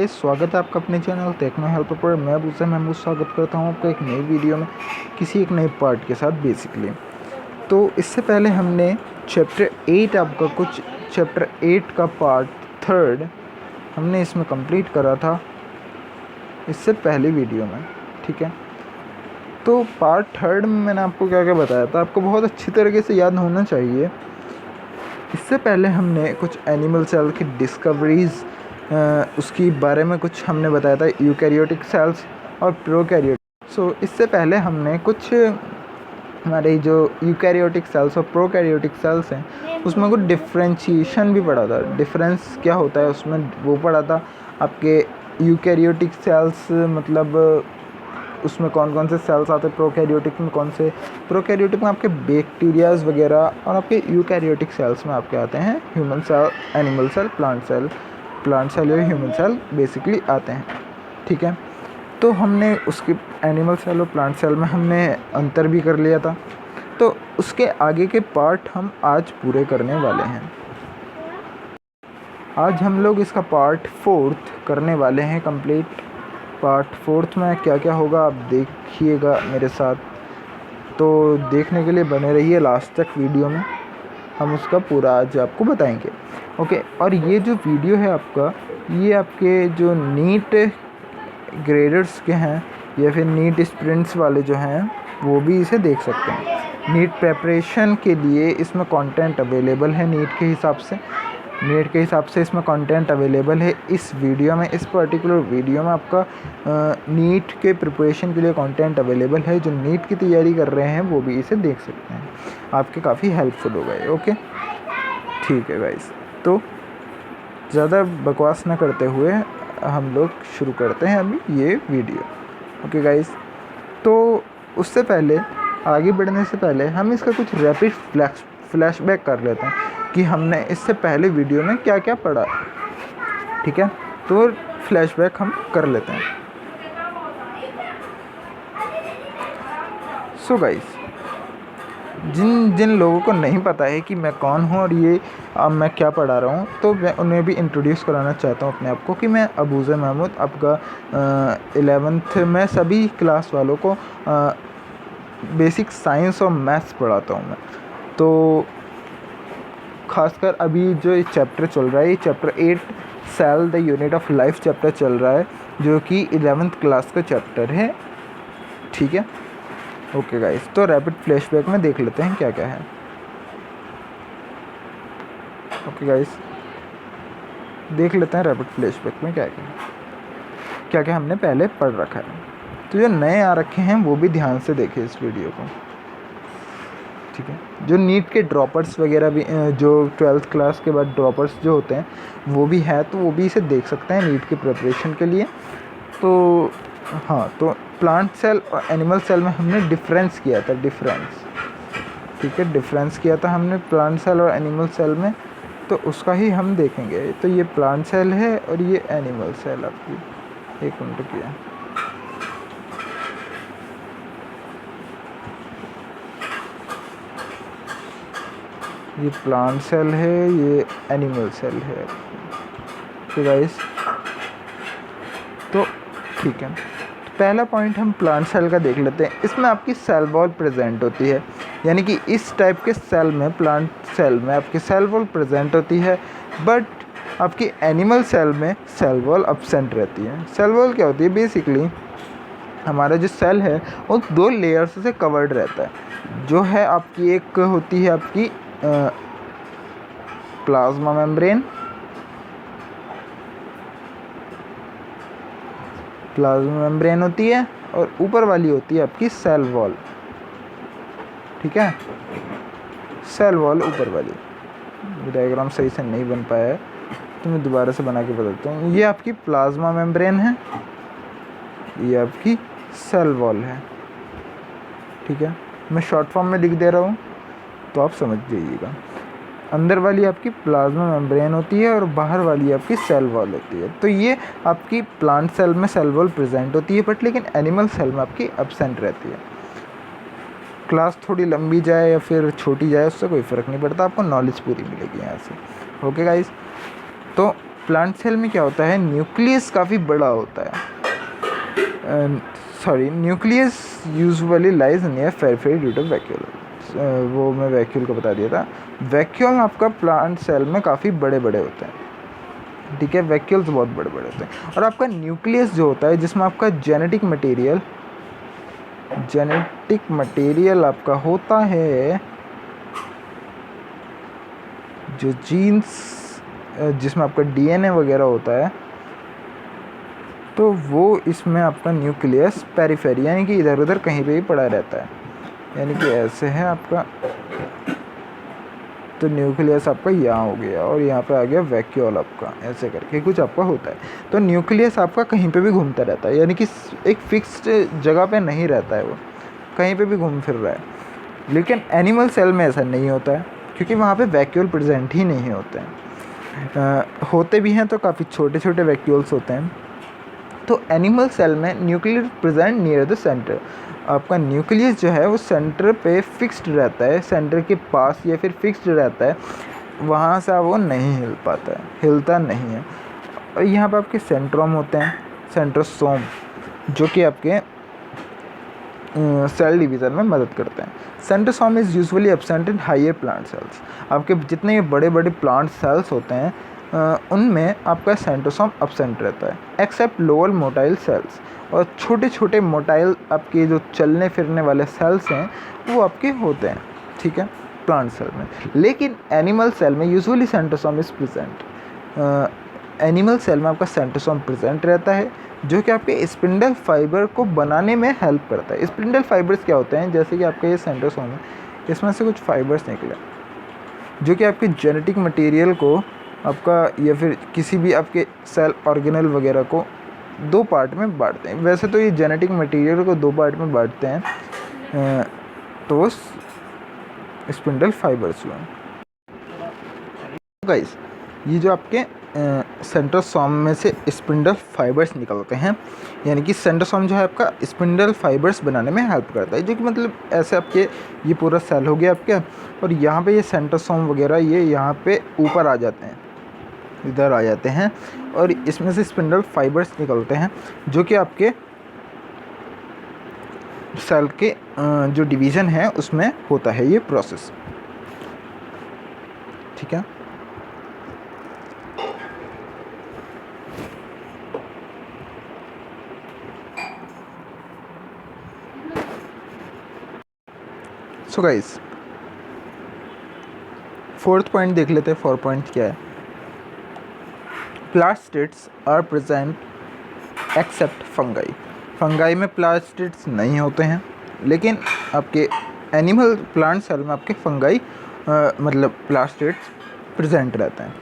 स्वागत है आपका अपने चैनल टेक्नो हेल्प पर। मैं अबूज़र महमूद स्वागत करता हूँ आपका एक नई वीडियो में किसी एक नए पार्ट के साथ बेसिकली। तो इससे पहले हमने चैप्टर 8 आपका कुछ चैप्टर 8 का पार्ट 3 हमने इसमें कंप्लीट करा था इससे पहले वीडियो में, ठीक है। तो पार्ट 3 में मैंने आपको क्या क्या बताया था, आपको बहुत अच्छी तरीके से याद होना चाहिए। इससे पहले हमने कुछ एनिमल सेल की डिस्कवरीज़ उसकी बारे में कुछ हमने बताया था, यूकैरियोटिक सेल्स और प्रोकैरियोटिक। सो इससे पहले हमने कुछ हमारे जो यूकैरियोटिक सेल्स और प्रोकैरियोटिक सेल्स हैं उसमें कुछ डिफ्रेंशिएशन भी पढ़ा था, डिफरेंस क्या होता है उसमें वो पढ़ा था। आपके यूकैरियोटिक सेल्स मतलब उसमें कौन कौन से सेल्स आते हैं, प्रोकैरियोटिक में कौन से, प्रोकैरियोटिक में आपके बैक्टीरियाज वगैरह, और आपके यूकैरियोटिक सेल्स में आपके आते हैं human cell, animal cell, plant cell या ह्यूमन सेल बेसिकली आते हैं, ठीक है। तो हमने उसके एनिमल सेल और प्लांट सेल में हमने अंतर भी कर लिया था। तो उसके आगे के पार्ट हम आज पूरे करने वाले हैं। आज हम लोग इसका पार्ट 4 करने वाले हैं कंप्लीट। पार्ट 4 में क्या क्या होगा आप देखिएगा मेरे साथ, तो देखने के लिए बने रहिए लास्ट तक वीडियो में, हम उसका पूरा आज आपको बताएंगे, ओके। और ये जो वीडियो है आपका, ये आपके जो नीट ग्रेडर्स के हैं या फिर नीट स्प्रिंट्स वाले जो हैं वो भी इसे देख सकते हैं। नीट प्रेपरेशन के लिए इसमें कंटेंट अवेलेबल है, नीट के हिसाब से इसमें कंटेंट अवेलेबल है। इस वीडियो में, इस पर्टिकुलर वीडियो में आपका नीट के प्रिपरेशन के लिए कंटेंट अवेलेबल है। जो नीट की तैयारी कर रहे हैं वो भी इसे देख सकते हैं, आपके काफ़ी हेल्पफुल होगा ये, ओके ठीक है गाइस। तो ज़्यादा बकवास ना करते हुए हम लोग शुरू करते हैं अभी ये वीडियो, ओके गाइस। तो उससे पहले, आगे बढ़ने से पहले हम इसका कुछ रैपिड फ्लैशबैक कर लेते हैं कि हमने इससे पहले वीडियो में क्या क्या पढ़ा, ठीक है। तो फ्लैशबैक हम कर लेते हैं। सो गाइस, जिन लोगों को नहीं पता है कि मैं कौन हूँ और ये मैं क्या पढ़ा रहा हूँ, तो मैं उन्हें भी इंट्रोड्यूस कराना चाहता हूँ अपने आप को कि मैं अबूज़र महमूद आपका 11th में सभी क्लास वालों को बेसिक साइंस और मैथ्स पढ़ाता हूँ मैं। तो खासकर अभी जो ये चैप्टर चल रहा है, ये chapter 8 cell the unit of life chapter चल रहा है, जो कि 11th क्लास का चैप्टर है, ठीक है, ओके गाइस। तो रैपिड फ्लैशबैक में देख लेते हैं क्या क्या है, ओके गाइस। देख लेते हैं रैपिड फ्लैशबैक में क्या क्या हमने पहले पढ़ रखा है। तो जो नए आ रखे हैं वो भी ध्यान से देखें इस वीडियो को, ठीक है। जो नीट के ड्रॉपर्स वगैरह भी, जो 12th क्लास के बाद ड्रॉपर्स जो होते हैं वो भी है, तो वो भी इसे देख सकते हैं नीट की प्रिपरेशन के लिए। तो हाँ, तो प्लांट सेल और एनिमल सेल में हमने डिफरेंस किया था, ठीक है, डिफरेंस किया था हमने प्लांट सेल और एनिमल सेल में, तो उसका ही हम देखेंगे। तो ये प्लांट सेल है और ये एनिमल सेल आपकी, एक मिनट किया, ये प्लांट सेल है, ये एनिमल सेल है, तो गाइस, तो ठीक है। तो पहला पॉइंट हम प्लांट सेल का देख लेते हैं। इसमें आपकी सेल वॉल प्रेजेंट होती है, यानी कि इस टाइप के सेल में, प्लांट सेल में आपकी सेल वॉल प्रेजेंट होती है, बट आपकी एनिमल सेल में सेल वॉल एब्सेंट रहती है। सेल वॉल क्या होती है, बेसिकली हमारा जो सेल है वो 2 लेयर्स से कवर्ड रहता है। जो है आपकी, एक होती है आपकी प्लाज्मा मेम्ब्रेन होती है, और ऊपर वाली होती है आपकी सेल वॉल, ठीक है, सेल वॉल ऊपर वाली। डायग्राम सही से नहीं बन पाया है तो मैं दोबारा से बना के बताता हूँ। ये आपकी प्लाज्मा मेम्ब्रेन है, ये आपकी सेल वॉल है, ठीक है। मैं शॉर्ट फॉर्म में लिख दे रहा हूँ तो आप समझ जाइएगा। अंदर वाली आपकी प्लाज्मा मेम्ब्रेन होती है और बाहर वाली आपकी सेल वॉल होती है। तो ये आपकी प्लांट सेल में सेल वॉल प्रेजेंट होती है, बट लेकिन एनिमल सेल में आपकी एब्सेंट रहती है। क्लास थोड़ी लंबी जाए या फिर छोटी जाए उससे कोई फ़र्क नहीं पड़ता, आपको नॉलेज पूरी मिलेगी यहाँ से, ओके गाइस। तो प्लांट सेल में क्या होता है, न्यूक्लियस काफ़ी बड़ा होता है। Nucleus usually lies near periphery due to vacuole. वो मैं वैक्यूल को बता दिया था। वैक्यूल आपका प्लांट सेल में काफ़ी बड़े बड़े होते हैं, ठीक है, वैक्यूल्स बहुत बड़े बड़े होते हैं। और आपका न्यूक्लियस जो होता है जिसमें आपका जेनेटिक मटेरियल आपका होता है, जो जीन्स जिसमें आपका डीएनए वगैरह होता है, तो वो इसमें आपका न्यूक्लियस पेरिफेरी यानी कि इधर उधर कहीं पे भी पड़ा रहता है, यानी कि ऐसे है आपका, तो न्यूक्लियस आपका यहाँ हो गया और यहाँ पे आ गया वैक्यूल आपका, ऐसे करके कुछ आपका होता है। तो न्यूक्लियस आपका कहीं पे भी घूमता रहता है, यानी कि एक फिक्स्ड जगह पे नहीं रहता है, वो कहीं पे भी घूम फिर रहा है। लेकिन एनिमल सेल में ऐसा नहीं होता है, क्योंकि वहाँ पे वैक्यूल प्रेजेंट ही नहीं होते हैं। होते भी हैं तो काफ़ी छोटे छोटे वैक्यूल्स होते हैं। तो एनिमल सेल में nucleus present near the centre, आपका न्यूक्लियस जो है वो सेंटर पे फिक्स्ड रहता है, सेंटर के पास या फिर फिक्स्ड रहता है, वहाँ से वो नहीं हिल पाता है, हिलता नहीं है। और यहाँ पे आपके सेंट्रोम होते हैं, सेंट्रोसोम, जो कि आपके सेल डिवीज़न में मदद करते हैं। Centrosome is usually absent in higher plant cells. आपके जितने बड़े बड़े प्लांट सेल्स होते हैं उनमें आपका सेंट्रोसोम एब्सेंट रहता है, एक्सेप्ट लोअर मोटाइल सेल्स। और छोटे छोटे मोटाइल आपके जो चलने फिरने वाले सेल्स हैं वो आपके होते हैं, ठीक है, प्लांट सेल में। लेकिन एनिमल सेल में usually centrosome is present. Animal cell में आपका सेंट्रोसोम प्रेजेंट रहता है, जो कि आपके स्पिंडल फाइबर को बनाने में हेल्प करता है। स्पिंडल फाइबर्स क्या होते हैं, जैसे कि आपका ये सेंट्रोसोम है, इसमें से कुछ फाइबर्स निकले जो कि आपके जेनेटिक मटेरियल को आपका या फिर किसी भी आपके सेल ऑर्गेनल वगैरह को दो पार्ट में बांटते हैं। वैसे तो ये जेनेटिक मटेरियल को दो पार्ट में बांटते हैं, तो स्पिंडल फाइबर्स हुए। गाइस, ये जो आपके सेंट्रोसोम में से स्पिंडल फाइबर्स निकलते हैं, यानी कि सेंट्रोसोम जो है आपका स्पिंडल फाइबर्स बनाने में हेल्प करता है, जो कि मतलब ऐसे आपके ये पूरा सेल हो गया आपके, और यहाँ पे ये सेंट्रोसोम वगैरह ये यहाँ पे ऊपर आ जाते हैं, इधर आ जाते हैं, और इसमें से स्पिंडल फाइबर्स निकलते हैं, जो कि आपके सेल के जो डिवीज़न है उसमें होता है ये प्रोसेस, ठीक है। सो गाइस, फोर्थ पॉइंट देख लेते हैं। 4 पॉइंट क्या है। Plastids are present except fungi. Fungi में प्लास्टिड्स नहीं होते हैं, लेकिन आपके एनिमल प्लांट सेल में आपके फंगाई मतलब प्लास्टिड्स प्रेजेंट रहते हैं,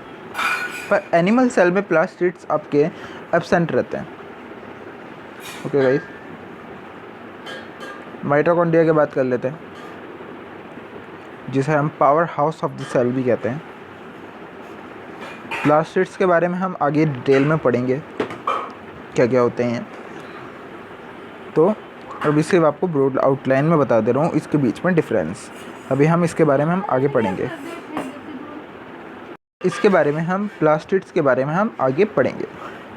पर एनिमल सेल में प्लास्टिड्स आपके एब्सेंट रहते हैं। ओके गाइस, माइटोकॉन्ड्रिया की बात कर लेते हैं, जिसे हम power house of the cell भी कहते हैं। प्लास्टिड्स के बारे में हम आगे डिटेल में पढ़ेंगे क्या क्या होते हैं, तो अभी सिर्फ आपको ब्रॉड आउटलाइन में बता दे रहा हूँ इसके बीच में डिफरेंस। अभी हम इसके बारे में हम आगे पढ़ेंगे, इसके बारे में हम प्लास्टिड्स के बारे में हम आगे पढ़ेंगे।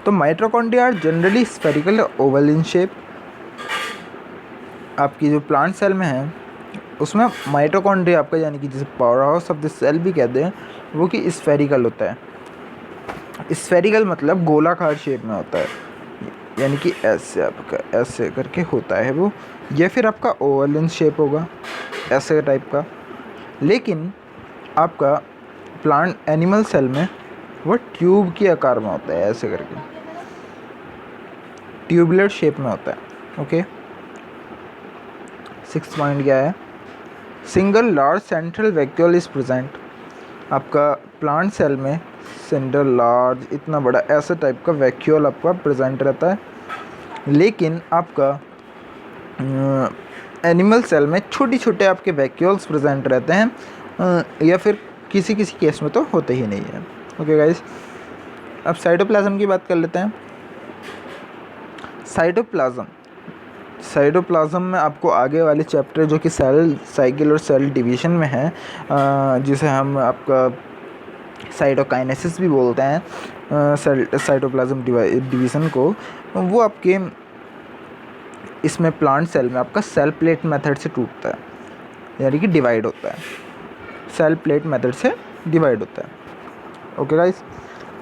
तो mitochondria are generally spherical oval in shape. आपकी जो प्लांट सेल में है उसमें माइटोकॉन्ड्रिया आपका यानी कि जिसे power house of the cell भी कहते हैं, वो कि स्फेरिकल होता है। स्फेरिकल मतलब गोलाकार शेप में होता है, यानी कि ऐसे आपका ऐसे करके होता है वो, या फिर आपका ओवल इन शेप होगा ऐसे टाइप का। लेकिन आपका प्लांट एनिमल सेल में वो ट्यूब के आकार में होता है, ऐसे करके ट्यूबुलर शेप में होता है। ओके, 6 पॉइंट क्या है। Single large central vacuole is present. आपका प्लांट सेल में सेंट्रल लार्ज इतना बड़ा ऐसे टाइप का वैक्यूल आपका प्रेजेंट रहता है, लेकिन आपका एनिमल सेल में छोटे छोटे आपके वैक्यूल्स प्रेजेंट रहते हैं, या फिर किसी किसी केस में तो होते ही नहीं है। ओके गाइस, अब साइटोप्लाज्म की बात कर लेते हैं। साइटोप्लाज्म में आपको आगे वाले चैप्टर जो कि सेल साइकिल और सेल डिवीज़न में है, जिसे हम आपका साइटोकाइनेसिस भी बोलते हैं साइटोप्लाज्म डिवीज़न को, वो आपके इसमें प्लांट सेल में आपका सेल प्लेट मेथड से टूटता है, यानी कि डिवाइड होता है, सेल प्लेट मेथड से डिवाइड होता है। ओके गाइस,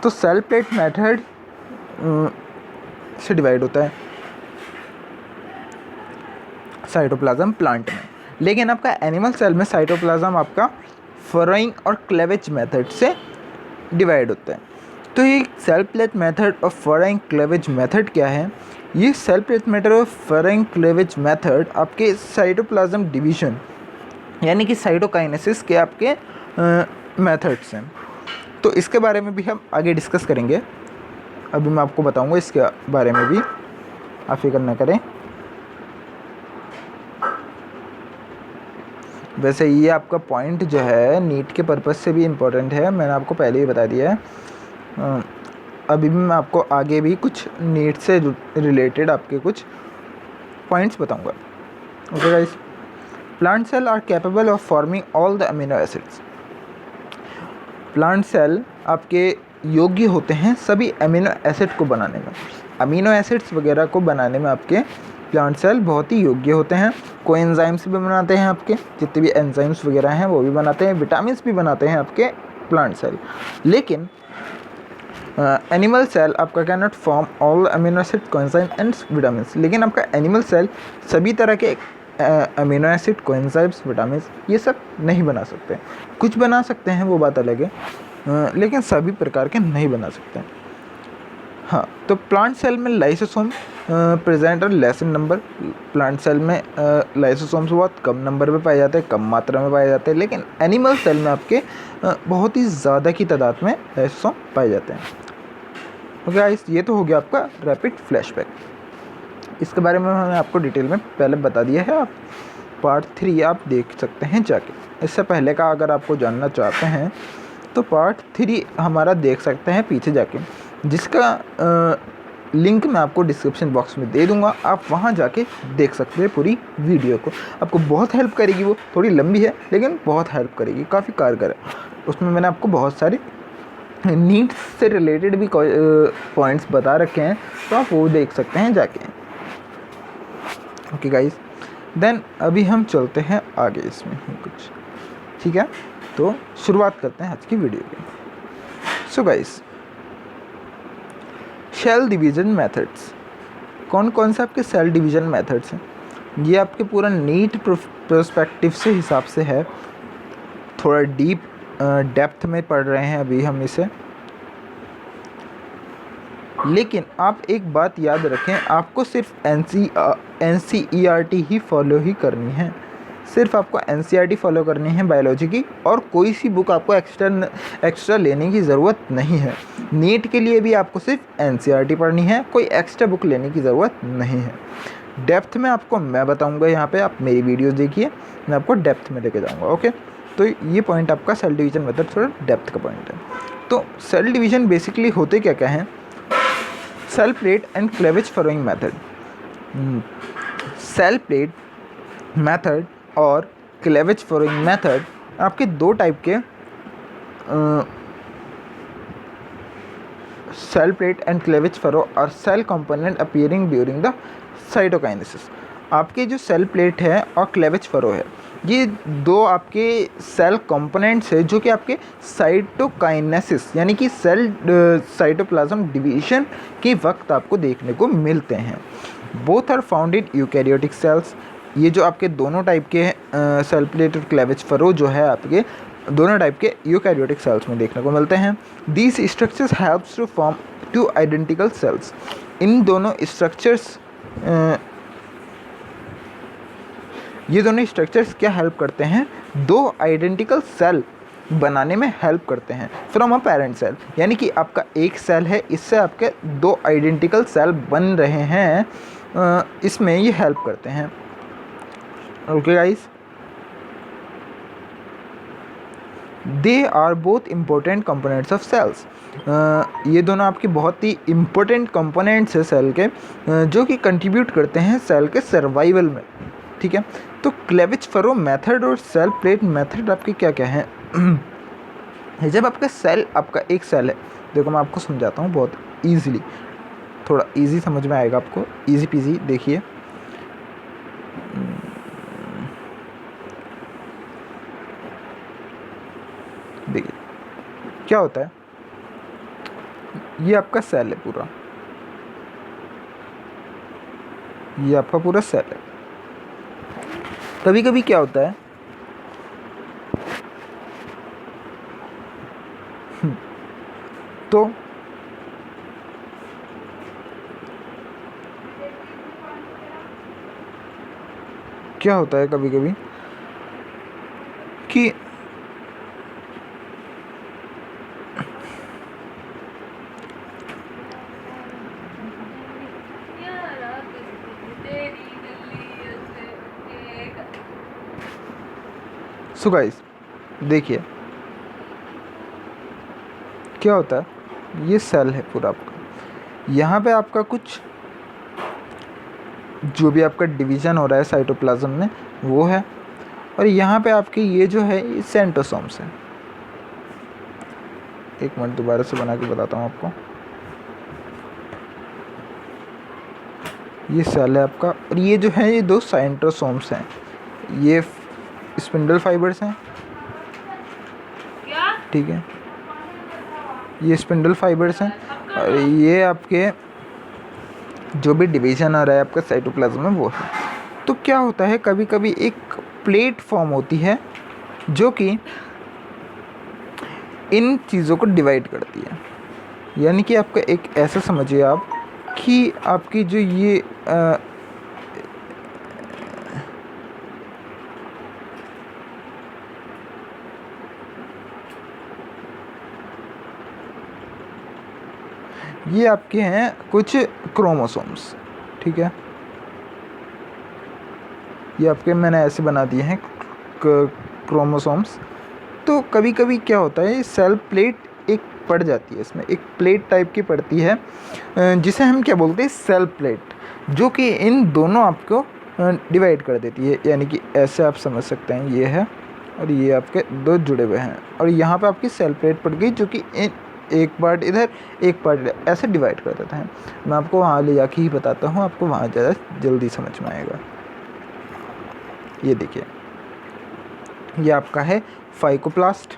तो सेल प्लेट मेथड से डिवाइड होता है साइटोप्लाज्म प्लांट में। लेकिन आपका एनिमल सेल में साइटोप्लाज्म आपका फरोइंग और क्लेवेज मेथड से डिवाइड होता है। तो ये सेल प्लेट मेथड और फरोइंग क्लेवेज मेथड क्या है? ये सेल प्लेट मेथड और फरोइंग क्लेवेज मेथड आपके साइटोप्लाज्म डिवीजन यानी कि साइटोकाइनेसिस के आपके मेथड्स हैं। तो इसके बारे में भी हम आगे डिस्कस करेंगे। अभी मैं आपको बताऊंगा इसके बारे में भी, आप फिक्र न करें। वैसे ये आपका पॉइंट जो है नीट के पर्पज़ से भी इम्पोर्टेंट है, मैंने आपको पहले ही बता दिया है। अभी भी मैं आपको आगे भी कुछ नीट से रिलेटेड आपके कुछ पॉइंट्स बताऊंगा। Okay guys, plant cell are capable of forming all the amino acids. Plant cell आपके योग्य होते हैं सभी अमीनो एसिड को बनाने में। अमीनो एसिड्स वगैरह को बनाने में आपके प्लांट सेल बहुत ही योग्य होते हैं। कोएंजाइम्स भी बनाते हैं, आपके जितने भी एंजाइम्स वगैरह हैं वो भी बनाते हैं, विटामिन्स भी बनाते हैं आपके प्लांट सेल। लेकिन एनिमल सेल आपका can not form all amino acid, coenzyme and vitamins. लेकिन आपका एनिमल सेल सभी तरह के अमीनो एसिड, कोएंजाइम्स, विटामिन्स ये सब नहीं बना सकते। कुछ बना सकते हैं, वो बात अलग है, लेकिन सभी प्रकार के नहीं बना सकते। हाँ, तो प्लांट सेल में लाइसोसोम प्रेजेंट और less in number. Plant cell में लाइसोसोम्स बहुत कम नंबर में पाए जाते हैं, कम मात्रा में पाए जाते हैं। लेकिन एनिमल सेल में आपके बहुत ही ज़्यादा की तादाद में लाइसोसोम पाए जाते हैं। ओके गाइस, ये तो हो गया आपका रैपिड फ्लैशबैक। इसके बारे में मैंने आपको डिटेल में पहले बता दिया है। आप पार्ट 3 आप देख सकते हैं जाके। इससे पहले का अगर आपको जानना चाहते हैं तो पार्ट 3 हमारा देख सकते हैं पीछे जाके, जिसका लिंक मैं आपको डिस्क्रिप्शन बॉक्स में दे दूंगा। आप वहां जाके देख सकते हैं पूरी वीडियो को। आपको बहुत हेल्प करेगी, वो थोड़ी लंबी है लेकिन बहुत हेल्प करेगी, काफ़ी कारगर है। उसमें मैंने आपको बहुत सारे नीट से रिलेटेड भी पॉइंट्स बता रखे हैं, तो आप वो देख सकते हैं जाके। ओके गाइस, देन अभी हम चलते हैं आगे इसमें कुछ, ठीक है? तो शुरुआत करते हैं आज की वीडियो की। So guys, cell division methods. कौन कौन से आपके सेल डिवीज़न मेथड्स हैं? ये आपके पूरा नीट पर्सपेक्टिव से हिसाब से है, थोड़ा डीप डेप्थ में पढ़ रहे हैं अभी हम इसे। लेकिन आप एक बात याद रखें, आपको सिर्फ NCERT ही फॉलो ही करनी है। सिर्फ आपको NCERT फॉलो करनी है बायोलॉजी की, और कोई सी बुक आपको एक्स्ट्रा लेने की ज़रूरत नहीं है। नीट के लिए भी आपको सिर्फ NCERT पढ़नी है, कोई एक्स्ट्रा बुक लेने की ज़रूरत नहीं है। डेप्थ में आपको मैं बताऊंगा, यहाँ पे आप मेरी वीडियोस देखिए, मैं आपको डेप्थ में लेके जाऊँगा। ओके, तो ये पॉइंट आपका सेल डिवीज़न मेथड थोड़ा डेप्थ का पॉइंट है। तो सेल डिवीज़न बेसिकली होते क्या क्या हैं? Cell plate and cleavage furrowing method. Cell plate method और क्लेवेज फरोइंग मेथड आपके दो टाइप के cell plate and cleavage furrow और cell component appearing during the cytokinesis. आपके जो सेल प्लेट है और क्लेवेज फरो है, ये दो आपके सेल कंपोनेंट्स है जो कि आपके साइटोकाइनेसिस यानी कि सेल साइटोप्लाज्म डिवीजन के वक्त आपको देखने को मिलते हैं। Both are found in eukaryotic cells. ये जो आपके दोनों टाइप के सेल प्लेट और क्लेवेज फरो जो है आपके दोनों टाइप के यूकैरियोटिक सेल्स में देखने को मिलते हैं। These structures helps to form two identical cells. इन दोनों स्ट्रक्चर्स ये दोनों स्ट्रक्चर्स क्या हेल्प करते हैं? दो आइडेंटिकल सेल बनाने में हेल्प करते हैं फ्रॉम अ पेरेंट सेल। यानी कि आपका एक सेल है, इससे आपके दो आइडेंटिकल सेल बन रहे हैं, इसमें ये हेल्प करते हैं। Okay guys, they are both important components of cells. ये दोनों आपके बहुत ही इम्पोर्टेंट कंपोनेंट्स हैं सेल के, जो कि कंट्रीब्यूट करते हैं सेल के सर्वाइवल में। ठीक है, तो क्लेवेज फरो मेथड और सेल प्लेट मेथड आपके क्या क्या हैं? है जब आपका सेल, आपका एक सेल है, देखो मैं आपको समझाता हूँ बहुत ईजीली, थोड़ा इजी समझ में आएगा आपको, इजी पीजी। देखिए देखिए क्या होता है, ये आपका सेल है पूरा, ये आपका पूरा सेल है। कभी कभी क्या होता है तो क्या होता है कभी कभी कि सो गाइस देखिए क्या होता है, ये सेल है पूरा आपका, यहाँ पे आपका कुछ जो भी आपका डिवीज़न हो रहा है साइटोप्लाज्म में वो है, और यहाँ पे आपके ये जो है ये सेंट्रोसोम्स है। एक मिनट दोबारा से बना के बताता हूँ आपको। ये सेल है आपका, और ये जो है ये दो सेंट्रोसोम्स हैं, ये स्पिंडल फाइबर्स हैं, ठीक है, ये स्पिंडल फाइबर्स हैं, और ये आपके जो भी डिवीज़न आ रहा है आपका साइटोप्लाज्म में वो है। तो क्या होता है कभी कभी एक प्लेट फॉर्म होती है जो कि इन चीज़ों को डिवाइड करती है, यानी कि आपका एक ऐसा समझिए आप कि आपकी जो ये आपके हैं कुछ क्रोमोसोम्स, ठीक है, ये आपके मैंने ऐसे बना दिए हैं क्रोमोसोम्स। तो कभी कभी क्या होता है सेल प्लेट एक पड़ जाती है, इसमें एक प्लेट टाइप की पड़ती है जिसे हम क्या बोलते हैं सेल प्लेट, जो कि इन दोनों आपको डिवाइड कर देती है, यानी कि ऐसे आप समझ सकते हैं ये है और ये आपके दो जुड़े हुए हैं, और यहाँ पे आपकी सेल प्लेट पड़ गई जो कि एक पार्ट इधर एक पार्ट इधर ऐसे डिवाइड कर देता है। मैं आपको वहाँ ले जाके ही बताता हूँ, आपको वहाँ ज़्यादा जल्दी समझ में आएगा। ये देखिए ये आपका है फाइकोप्लास्ट,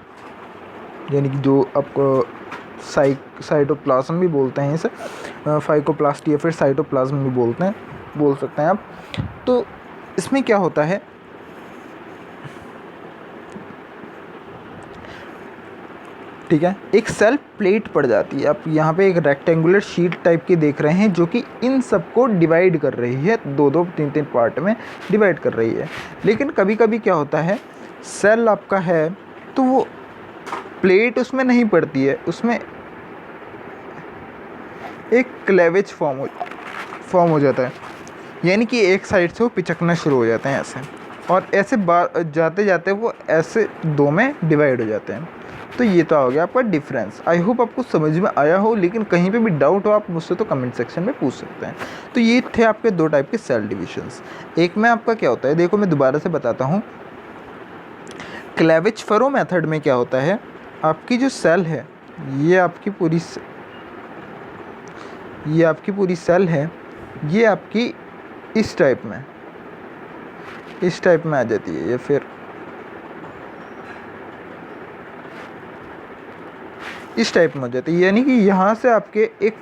यानी कि जो आपको साइटोप्लाज्म भी बोलते हैं इसे, फाइकोप्लास्ट या फिर साइटोप्लाज्म भी बोल सकते हैं आप। तो इसमें क्या होता है, ठीक है, एक सेल प्लेट पड़ जाती है, आप यहाँ पे एक रेक्टेंगुलर शीट टाइप की देख रहे हैं जो कि इन सबको डिवाइड कर रही है, दो दो तीन तीन पार्ट में डिवाइड कर रही है। लेकिन कभी कभी क्या होता है सेल आपका है तो वो प्लेट उसमें नहीं पड़ती है, उसमें एक क्लेवेज फॉर्म हो जाता है, यानी कि एक साइड से वो पिचकना शुरू हो जाते हैं ऐसे, और ऐसे जाते जाते वो ऐसे दो में डिवाइड हो जाते हैं। तो ये तो हो गया आपका डिफरेंस। आई होप आपको समझ में आया हो, लेकिन कहीं पे भी डाउट हो आप मुझसे तो कमेंट सेक्शन में पूछ सकते हैं। तो ये थे आपके दो टाइप के सेल डिविजन्स। एक में आपका क्या होता है, देखो मैं दोबारा से बताता हूँ, क्लेविज फरो मेथड में क्या होता है, आपकी जो सेल है ये आपकी पूरी सेल है, ये आपकी इस टाइप में आ जाती है, या फिर इस टाइप में हो जाती है, यानी कि यहाँ से आपके एक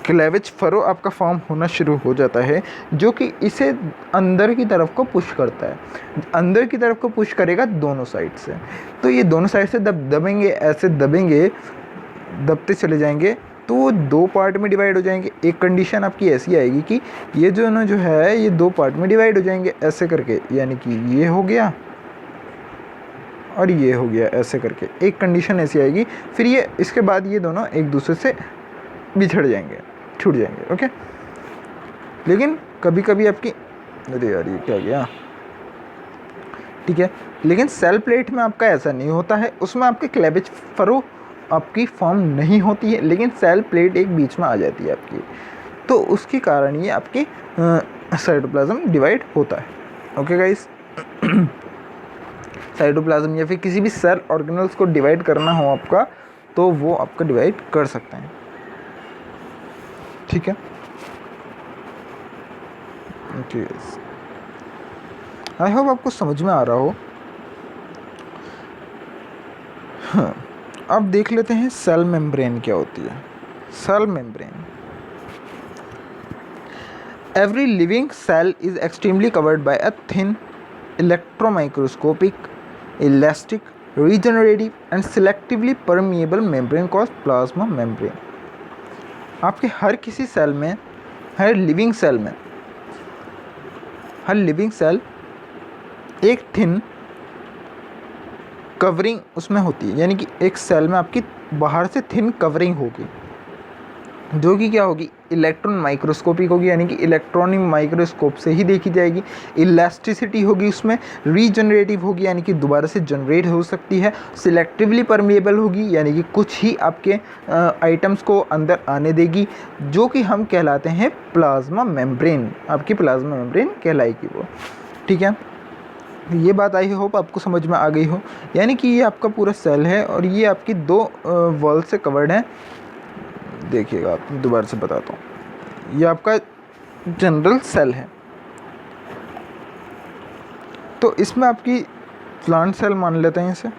क्लेविज फरो आपका फॉर्म होना शुरू हो जाता है, जो कि इसे अंदर की तरफ को पुश करता है, अंदर की तरफ को पुश करेगा दोनों साइड से। तो ये दोनों साइड से दबेंगे, ऐसे दबते चले जाएंगे, तो वो दो पार्ट में डिवाइड हो जाएंगे। एक कंडीशन आपकी ऐसी आएगी कि ये जो है ये दो पार्ट में डिवाइड हो जाएंगे ऐसे करके, यानी कि ये हो गया और ये हो गया ऐसे करके, एक कंडीशन ऐसी आएगी। फिर ये इसके बाद ये दोनों एक दूसरे से बिछड़ जाएंगे, छूट जाएंगे, ओके। लेकिन कभी कभी आपकी, अरे यार ये क्या गया, ठीक है, लेकिन सेल प्लेट में आपका ऐसा नहीं होता है, उसमें आपके क्लेविज फरो आपकी फॉर्म नहीं होती है, लेकिन सेल प्लेट एक बीच में आ जाती है आपकी, तो उसके कारण ये आपकी साइटोप्लाज्म डिवाइड होता है, ओके गाइस। साइटोप्लाज्म या फिर किसी भी सेल ऑर्गेनल्स को डिवाइड करना हो आपका, तो वो आपका डिवाइड कर सकते हैं। ठीक है, आई होप आपको समझ में आ रहा हो। हाँ, अब देख लेते हैं सेल मेम्ब्रेन क्या होती है। Cell membrane, every living cell is extremely covered by a thin electromicroscopic elastic regenerative and selectively permeable membrane called plasma membrane। आपके हर किसी सेल में, हर लिविंग सेल एक थिन कवरिंग उसमें होती है, यानी कि एक सेल में आपकी बाहर से थिन कवरिंग होगी, जो कि क्या होगी, इलेक्ट्रॉन माइक्रोस्कोपिक होगी, यानी कि इलेक्ट्रॉनिक माइक्रोस्कोप से ही देखी जाएगी। इलास्टिसिटी होगी उसमें, रीजनरेटिव होगी, यानी कि दोबारा से जनरेट हो सकती है। सिलेक्टिवली परमिएबल होगी, यानी कि कुछ ही आपके आइटम्स को अंदर आने देगी, जो कि हम कहलाते हैं प्लाज्मा मेम्ब्रेन। आपकी प्लाज्मा मेम्ब्रेन कहलाएगी वो। ठीक है, ये बात आई होप आपको समझ में आ गई हो। यानी कि ये आपका पूरा सेल है और ये आपकी 2 वॉल से कवर्ड है। देखिएगा, आप दोबारा से बताता हूँ, ये आपका जनरल सेल है। तो इसमें आपकी प्लांट सेल मान लेते हैं इसे,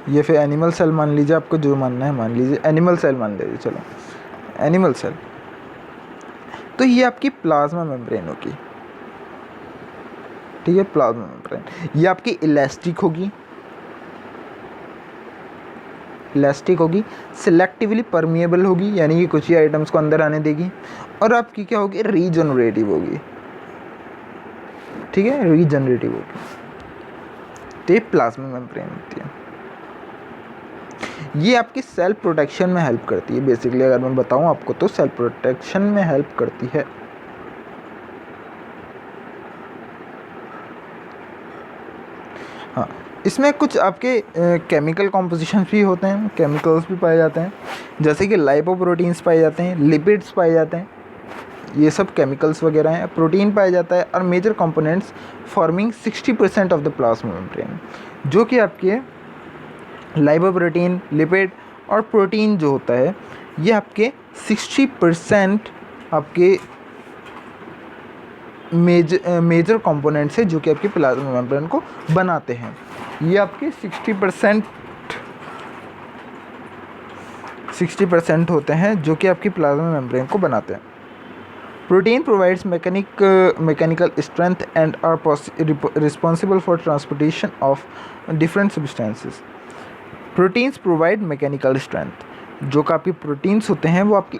या फिर एनिमल सेल मान लीजिए, आपको जो मानना है मान लीजिए। एनिमल सेल मान लीजिए, चलो एनिमल सेल। तो ये आपकी प्लाज्मा मेम्ब्रेन होगी। ठीक है, प्लाज्मा मेम्ब्रेन ये आपकी इलास्टिक होगी, सिलेक्टिवली परमिएबल होगी, यानी कि कुछ ही आइटम्स को अंदर आने देगी, और आपकी क्या होगी, रीजनरेटिव होगी। ठीक है, रीजनरेटिव होगी। तो ये प्लाज्मा मेम्ब्रेन होती है। ये आपकी सेल प्रोटेक्शन में हेल्प करती है। बेसिकली अगर मैं बताऊं आपको, तो सेल प्रोटेक्शन में हेल्प करती है। हाँ, इसमें कुछ आपके केमिकल कॉम्पोजिशन भी होते हैं, केमिकल्स भी पाए जाते हैं, जैसे कि लाइपोप्रोटीन्स पाए जाते हैं, लिपिड्स पाए जाते हैं, ये सब केमिकल्स वगैरह हैं। प्रोटीन पाया जाता है, और major components forming 60% of the plasma membrane, जो कि आपके लाइपोप्रोटीन, लिपिड और प्रोटीन जो होता है, ये आपके 60% आपके मेजर कंपोनेंट्स है, जो कि आपके प्लाज्मा मेम्ब्रेन को बनाते हैं। ये आपके 60% होते हैं, जो कि आपकी प्लाज्मा मेम्ब्रेन को बनाते हैं। Protein provides mechanical strength and are responsible for transportation of different substances. Proteins provide mechanical strength, जो कि आपकी प्रोटीन्स होते हैं वो आपकी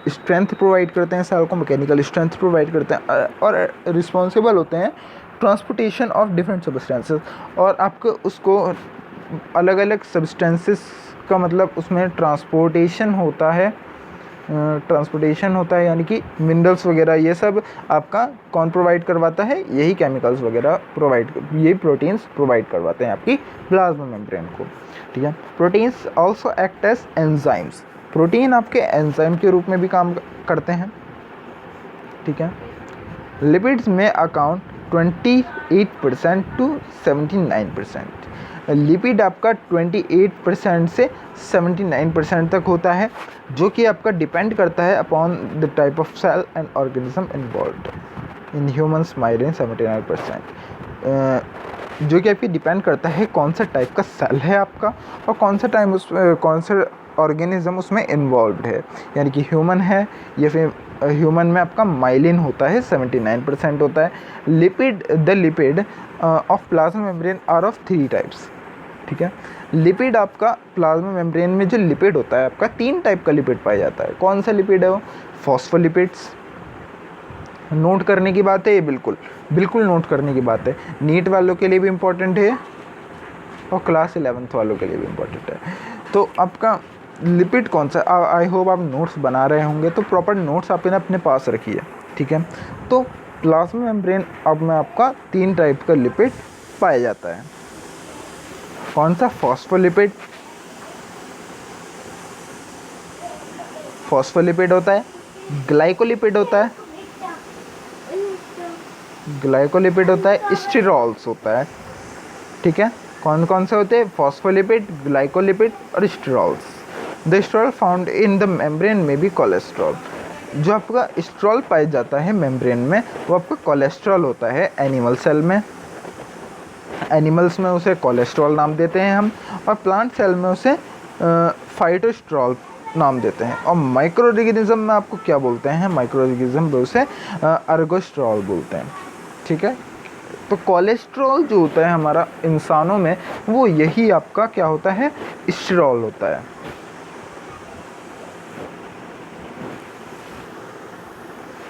स्ट्रेंथ प्रोवाइड करते हैं, सेल को मैकेनिकल स्ट्रेंथ प्रोवाइड करते हैं, और रिस्पॉन्सिबल होते हैं ट्रांसपोर्टेशन ऑफ डिफरेंट सब्सटेंसेस। और आपको उसको अलग अलग सब्सटेंसेस का मतलब उसमें ट्रांसपोर्टेशन होता है, यानी कि मिनरल्स वगैरह, ये सब आपका कौन प्रोवाइड करवाता है, यही केमिकल्स वगैरह ये प्रोटीन्स प्रोवाइड करवाते हैं आपकी प्लाज्मा मेम्ब्रेन को। ठीक है, proteins also act as enzymes. Protein आपके एंजाइम के रूप में भी काम करते हैं। ठीक है, लिपिड्स में अकाउंट 28% to 79%। लिपिड आपका 28% से 79% तक होता है, जो कि आपका डिपेंड करता है upon the type of cell and organism involved. In humans myelin 79%, जो कि आपकी डिपेंड करता है कौन सा टाइप का सेल है आपका, और कौन सा ऑर्गेनिज्म उसमें इन्वॉल्व्ड है। यानी कि ह्यूमन है, या फिर ह्यूमन में आपका माइलिन होता है, 79% होता है। The lipid of plasma membrane are of 3 types. ठीक है, लिपिड आपका प्लाज्मा मेम्ब्रेन में जो लिपिड होता है आपका 3 टाइप का लिपिड पाया जाता है। कौन सा लिपिड है वो? फॉस्फोलिपिड्स। नोट करने की बात है ये, बिल्कुल नोट करने की बात है। नीट वालों के लिए भी इम्पोर्टेंट है और क्लास 11th वालों के लिए भी इम्पोर्टेंट है। तो आपका लिपिड कौन सा, आई होप आप नोट्स बना रहे होंगे, तो प्रॉपर नोट्स आप अपने पास रखिए। ठीक है, तो प्लाज्मा मेम्ब्रेन अब में आपका 3 टाइप का लिपिड पाया जाता है। कौन सा? फॉस्फोलिपिड होता है, ग्लाइकोलिपिड होता है, स्टीरॉल्स होता है, ठीक है। कौन कौन से होते हैं? फॉस्फोलिपिड, ग्लाइकोलिपिड और sterols. The sterol found in the membrane में भी कोलेस्ट्रॉल। जो आपका स्टेरॉल पाया जाता है मेम्ब्रेन में वो आपका कोलेस्ट्रॉल होता है एनिमल सेल में। एनिमल्स में उसे कोलेस्ट्रॉल नाम देते हैं हम, और प्लांट सेल में उसे फाइटोस्टेरॉल नाम देते हैं। और माइक्रो ऑर्गेनिज्म में आपको क्या बोलते हैं? माइक्रो ऑर्गेनिज्म में उसे अर्गोस्टेरॉल बोलते हैं। ठीक है। तो कोलेस्ट्रॉल जो होता है हमारा इंसानों में वो यही आपका क्या होता है? स्टेरॉल होता है।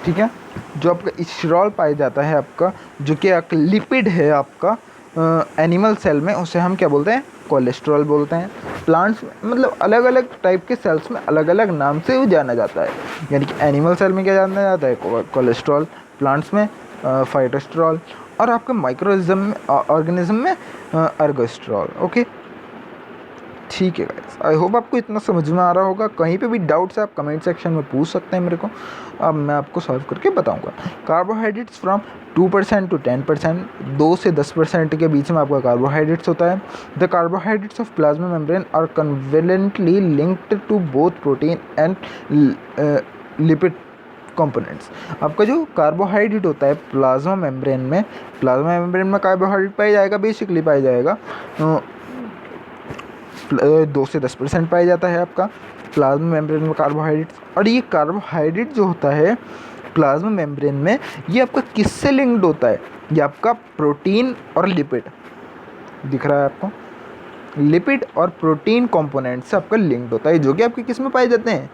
ठीक है। जो आपका स्टेरॉल पाया जाता है आपका, जो कि एक लिपिड है आपका एनिमल सेल में, उसे हम क्या बोलते हैं? कोलेस्ट्रॉल बोलते हैं। प्लांट्स में मतलब अलग अलग टाइप के सेल्स में अलग अलग नाम से वो जाना जाता है। यानी कि एनिमल सेल में क्या जाना जाता है? कोलेस्ट्रॉल, प्लांट्स में फाइटोस्टेरॉल, और आपके माइक्रोइज्म ऑर्गेनिज्म में अर्गोस्टेरॉल। ओके, ठीक है गाइस, आई होप आपको इतना समझ में आ रहा होगा। कहीं पे भी डाउट्स है आप कमेंट सेक्शन में पूछ सकते हैं मेरे को, अब मैं आपको सॉल्व करके बताऊंगा। कार्बोहाइड्रेट्स फ्रॉम 2% to 10%, 2 से 10% के बीच में आपका कार्बोहाइड्रेट्स होता है। The carbohydrates of plasma membrane are covalently linked to both protein and lipid components. आपका जो कार्बोहाइड्रेट होता है प्लाज्मा मेम्ब्रेन में कार्बोहाइड्रेट पाया जाएगा, बेसिकली पाया जाएगा 2 से 10% पाया जाता है आपका प्लाज्मा मेम्ब्रेन में कार्बोहाइड्रेट। और ये कार्बोहाइड्रेट जो होता है प्लाज्मा मेम्ब्रेन में, ये आपका किससे लिंक्ड होता है? ये आपका प्रोटीन और लिपिड, दिख रहा है आपको? लिपिड और प्रोटीन कंपोनेंट से आपका लिंक्ड होता है, जो कि आपके किस में पाए जाते हैं?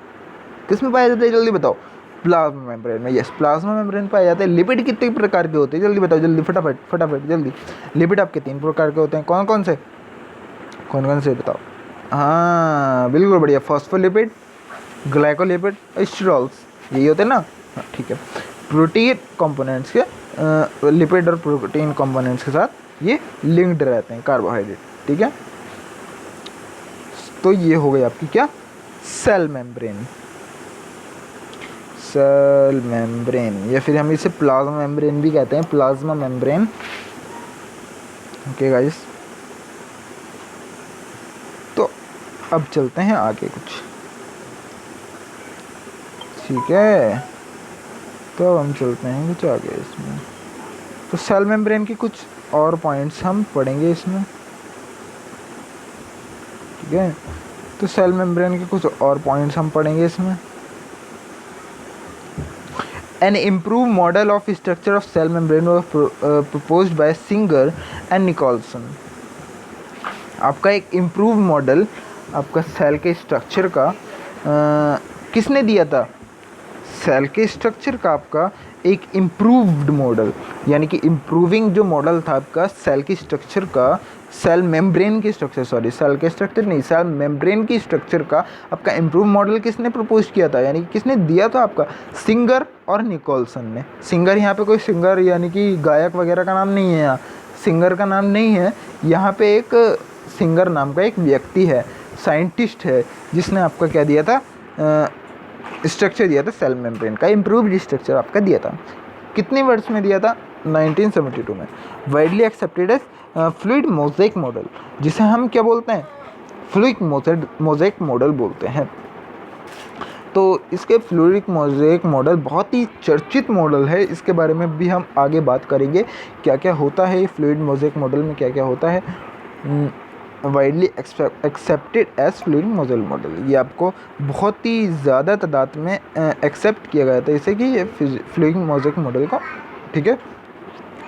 किस में पाए जाते हैं जल्दी बताओ? प्लाज्मा मेम्ब्रेन में। यस, प्लाज्मा मेम्ब्रेन पाए जाते हैं। लिपिड कितने प्रकार के होते हैं जल्दी बताओ? जल्दी फटाफट जल्दी। लिपिड आपके 3 प्रकार के होते हैं। कौन कौन से बताओ? हाँ बिल्कुल बढ़िया, फॉस्फोलिपिड, ग्लाइकोलिपिड, स्टेरॉल्स, यही होते हैं ना? हाँ ठीक है। प्रोटीन कंपोनेंट्स के लिपिड और प्रोटीन कंपोनेंट्स के साथ ये लिंक्ड रहते हैं कार्बोहाइड्रेट। ठीक है। तो ये हो गई आपकी क्या? सेल मेम्ब्रेन, या फिर हम इसे प्लाज्मा मेम्ब्रेन भी कहते हैं, प्लाज्मा मेम्ब्रेन। ओके गाइस, तो अब चलते हैं आगे कुछ। ठीक है, तो अब हम चलते हैं कुछ आगे इसमें। तो सेल मेम्ब्रेन के कुछ और पॉइंट्स हम पढ़ेंगे इसमें। ठीक है, तो सेल मेम्ब्रेन के कुछ और पॉइंट्स हम पढ़ेंगे इसमें। An improved model of structure of cell membrane was proposed by Singer and Nicholson. आपका एक इम्प्रूव मॉडल आपका सेल के स्ट्रक्चर का किसने दिया था? सेल के स्ट्रक्चर का आपका एक इम्प्रूव्ड मॉडल, यानी कि इम्प्रूविंग जो मॉडल था आपका सेल की स्ट्रक्चर का, सेल मेम्ब्रेन की स्ट्रक्चर, सॉरी सेल के स्ट्रक्चर नहीं, सेल मेम्ब्रेन की स्ट्रक्चर का आपका इम्प्रूव मॉडल किसने प्रपोज किया था? यानी कि किसने दिया था आपका? सिंगर और निकोलसन ने। सिंगर यहाँ पे कोई सिंगर यानी कि गायक वगैरह का नाम नहीं है, यहाँ सिंगर का नाम नहीं है, यहाँ पे एक सिंगर नाम का एक व्यक्ति है, साइंटिस्ट है, जिसने आपका क्या दिया था? स्ट्रक्चर दिया था सेल मेम्ब्रेन का, इम्प्रूव्ड स्ट्रक्चर आपका दिया था। कितने वर्ष में दिया था? 1972 में। Widely accepted as fluid mosaic model, जिसे हम क्या बोलते हैं? फ्लूइड मोज़ेक मॉडल बोलते हैं। तो इसके फ्लूइड मोज़ेक मॉडल बहुत ही चर्चित मॉडल है, इसके बारे में भी हम आगे बात करेंगे, क्या क्या होता है फ्लूइड मोज़ेक मॉडल में, क्या क्या होता है। Widely accepted as fluid mosaic model, ये आपको बहुत ही ज़्यादा तादाद में एक्सेप्ट किया गया था इसे कि ये फ्लूइड मोज़ेक मॉडल को। ठीक है,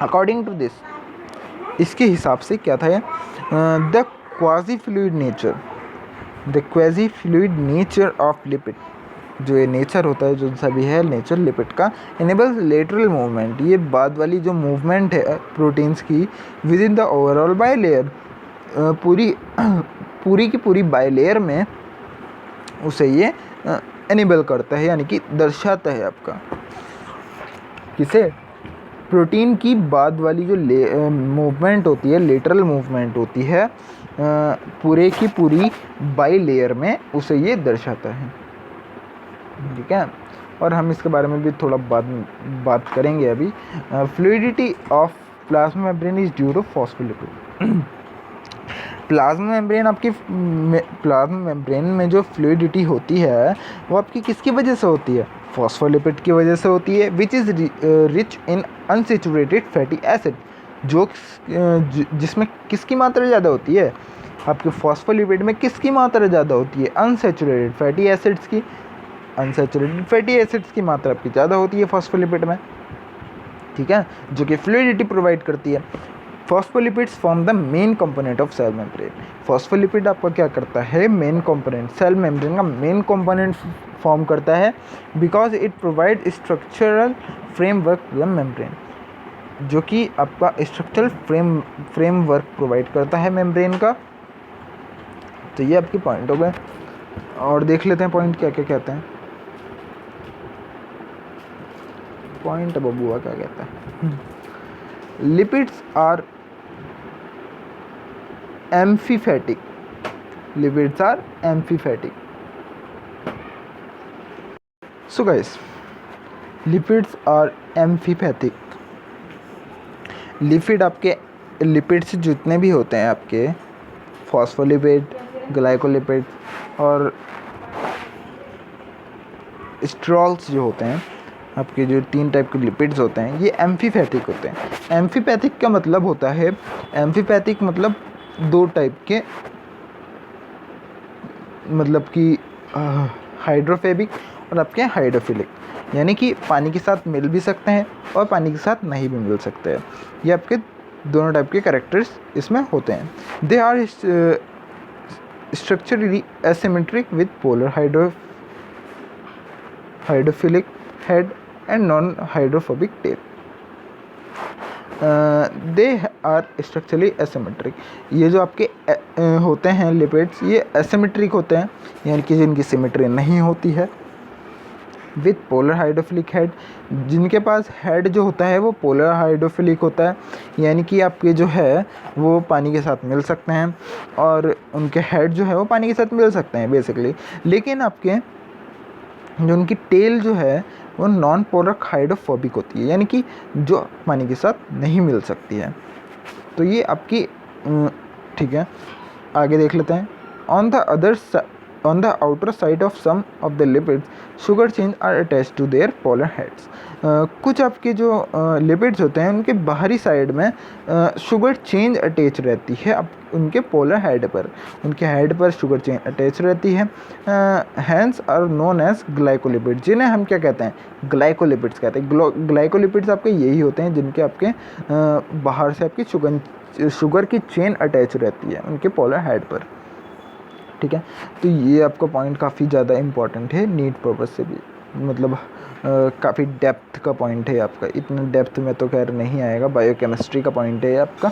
अकॉर्डिंग टू दिस, इसके हिसाब से क्या था ये? The quasi fluid nature of lipid, जो ये नेचर होता है, जो सभी है नेचर लिपिड का, इनेबल्स लेटरल मूवमेंट, ये बाद वाली जो मूवमेंट है प्रोटीन्स की with in the overall bilayer, पूरी की पूरी बायलेयर में उसे ये एनेबल करता है, यानी कि दर्शाता है आपका। किसे? प्रोटीन की बाद वाली जो मूवमेंट होती है, लेटरल मूवमेंट होती है, पूरे की पूरी बायलेयर में उसे ये दर्शाता है। ठीक है, और हम इसके बारे में भी थोड़ा बात करेंगे अभी। Fluidity of plasma membrane is due to phospholipid. Plasma membrane आपकी प्लाज्मा मेम्ब्रेन में जो फ्लूइडिटी होती है वो आपकी किसकी वजह से होती है? फॉस्फोलिपिड की वजह से होती है, which is rich in unsaturated fatty acid, जो जिसमें किसकी मात्रा ज़्यादा होती है? आपके फॉस्फोलिपिड में किसकी मात्रा ज़्यादा होती है? अनसेचुरेटेड फैटी एसिड्स की। अनसेचुरेटेड फैटी एसिड्स की मात्रा आपकी ज़्यादा होती है फॉस्फोलिपिड में, ठीक है, जो कि फ्लूइडिटी प्रोवाइड करती है। Phospholipids form the main component of cell membrane. Phospholipid आपका क्या करता है? मेन कंपोनेंट, सेल मेम्ब्रेन का मेन कंपोनेंट फॉर्म करता है, because it provide structural framework the membrane, जो कि आपका स्ट्रक्चरल फ्रेमवर्क प्रोवाइड करता है मेम्ब्रेन का। तो ये आपके पॉइंट हो गए, और देख लेते हैं पॉइंट क्या क्या कहते हैं। पॉइंट बबुआ क्या कहता है? Lipids are amphipathic. Lipids are amphipathic. So guys, lipids are amphipathic. Lipids जितने भी होते हैं आपके, फॉस्फोलिपिड, ग्लाइकोलिपिड और स्ट्रॉल्स जो होते हैं आपके, जो 3 टाइप के लिपिड्स होते हैं, ये एम्फीफैटिक होते हैं। एम्फीपैथिक का मतलब होता है, एम्फीपैथिक मतलब 2 टाइप के, मतलब कि हाइड्रोफोबिक और आपके हाइड्रोफिलिक, यानी कि पानी के साथ मिल भी सकते हैं और पानी के साथ नहीं भी मिल सकते हैं। ये आपके दोनों टाइप के कैरेक्टर्स इसमें होते हैं। They are structurally asymmetric with polar hydrophilic head and non hydrophobic tail. They are structurally asymmetric. ये जो आपके होते हैं लिपिड्स, ये एसिमेट्रिक होते हैं, यानी कि जिनकी सिमेट्री नहीं होती है। विथ पोलर हाइड्रोफिलिक हेड, जिनके पास हेड जो होता है वो पोलर हाइड्रोफिलिक होता है, यानी कि आपके जो है वो पानी के साथ मिल सकते हैं, और उनके हेड जो है वो पानी के साथ मिल सकते हैं बेसिकली। लेकिन आपके जो उनकी टेल जो है वो नॉन पोलर हाइड्रोफोबिक होती है, यानी कि जो पानी के साथ नहीं मिल सकती है। तो ये आपकी ठीक है, आगे देख लेते हैं। On the outer side of some of the lipids, sugar chains are attached to their polar heads. कुछ आपके जो लिपिड्स होते हैं उनके बाहरी साइड में शुगर चेन अटैच रहती है अब उनके पोलर हेड पर, उनके हेड पर शुगर चेन अटैच रहती है। Hence are known as glycolipids, जिन्हें हम क्या कहते हैं? ग्लाइकोलिपिड्स कहते हैं। ग्लाइकोलिपिड्स आपके यही होते हैं जिनके आपके बाहर से आपकी शुगर की चेन अटैच रहती है उनके पोलर हेड पर, ठीक है। तो ये आपका पॉइंट काफ़ी ज़्यादा इम्पॉर्टेंट है नीट पर्पस से भी, मतलब काफ़ी डेप्थ का पॉइंट है आपका। इतना डेप्थ में तो खैर नहीं आएगा, बायोकेमिस्ट्री का पॉइंट है आपका,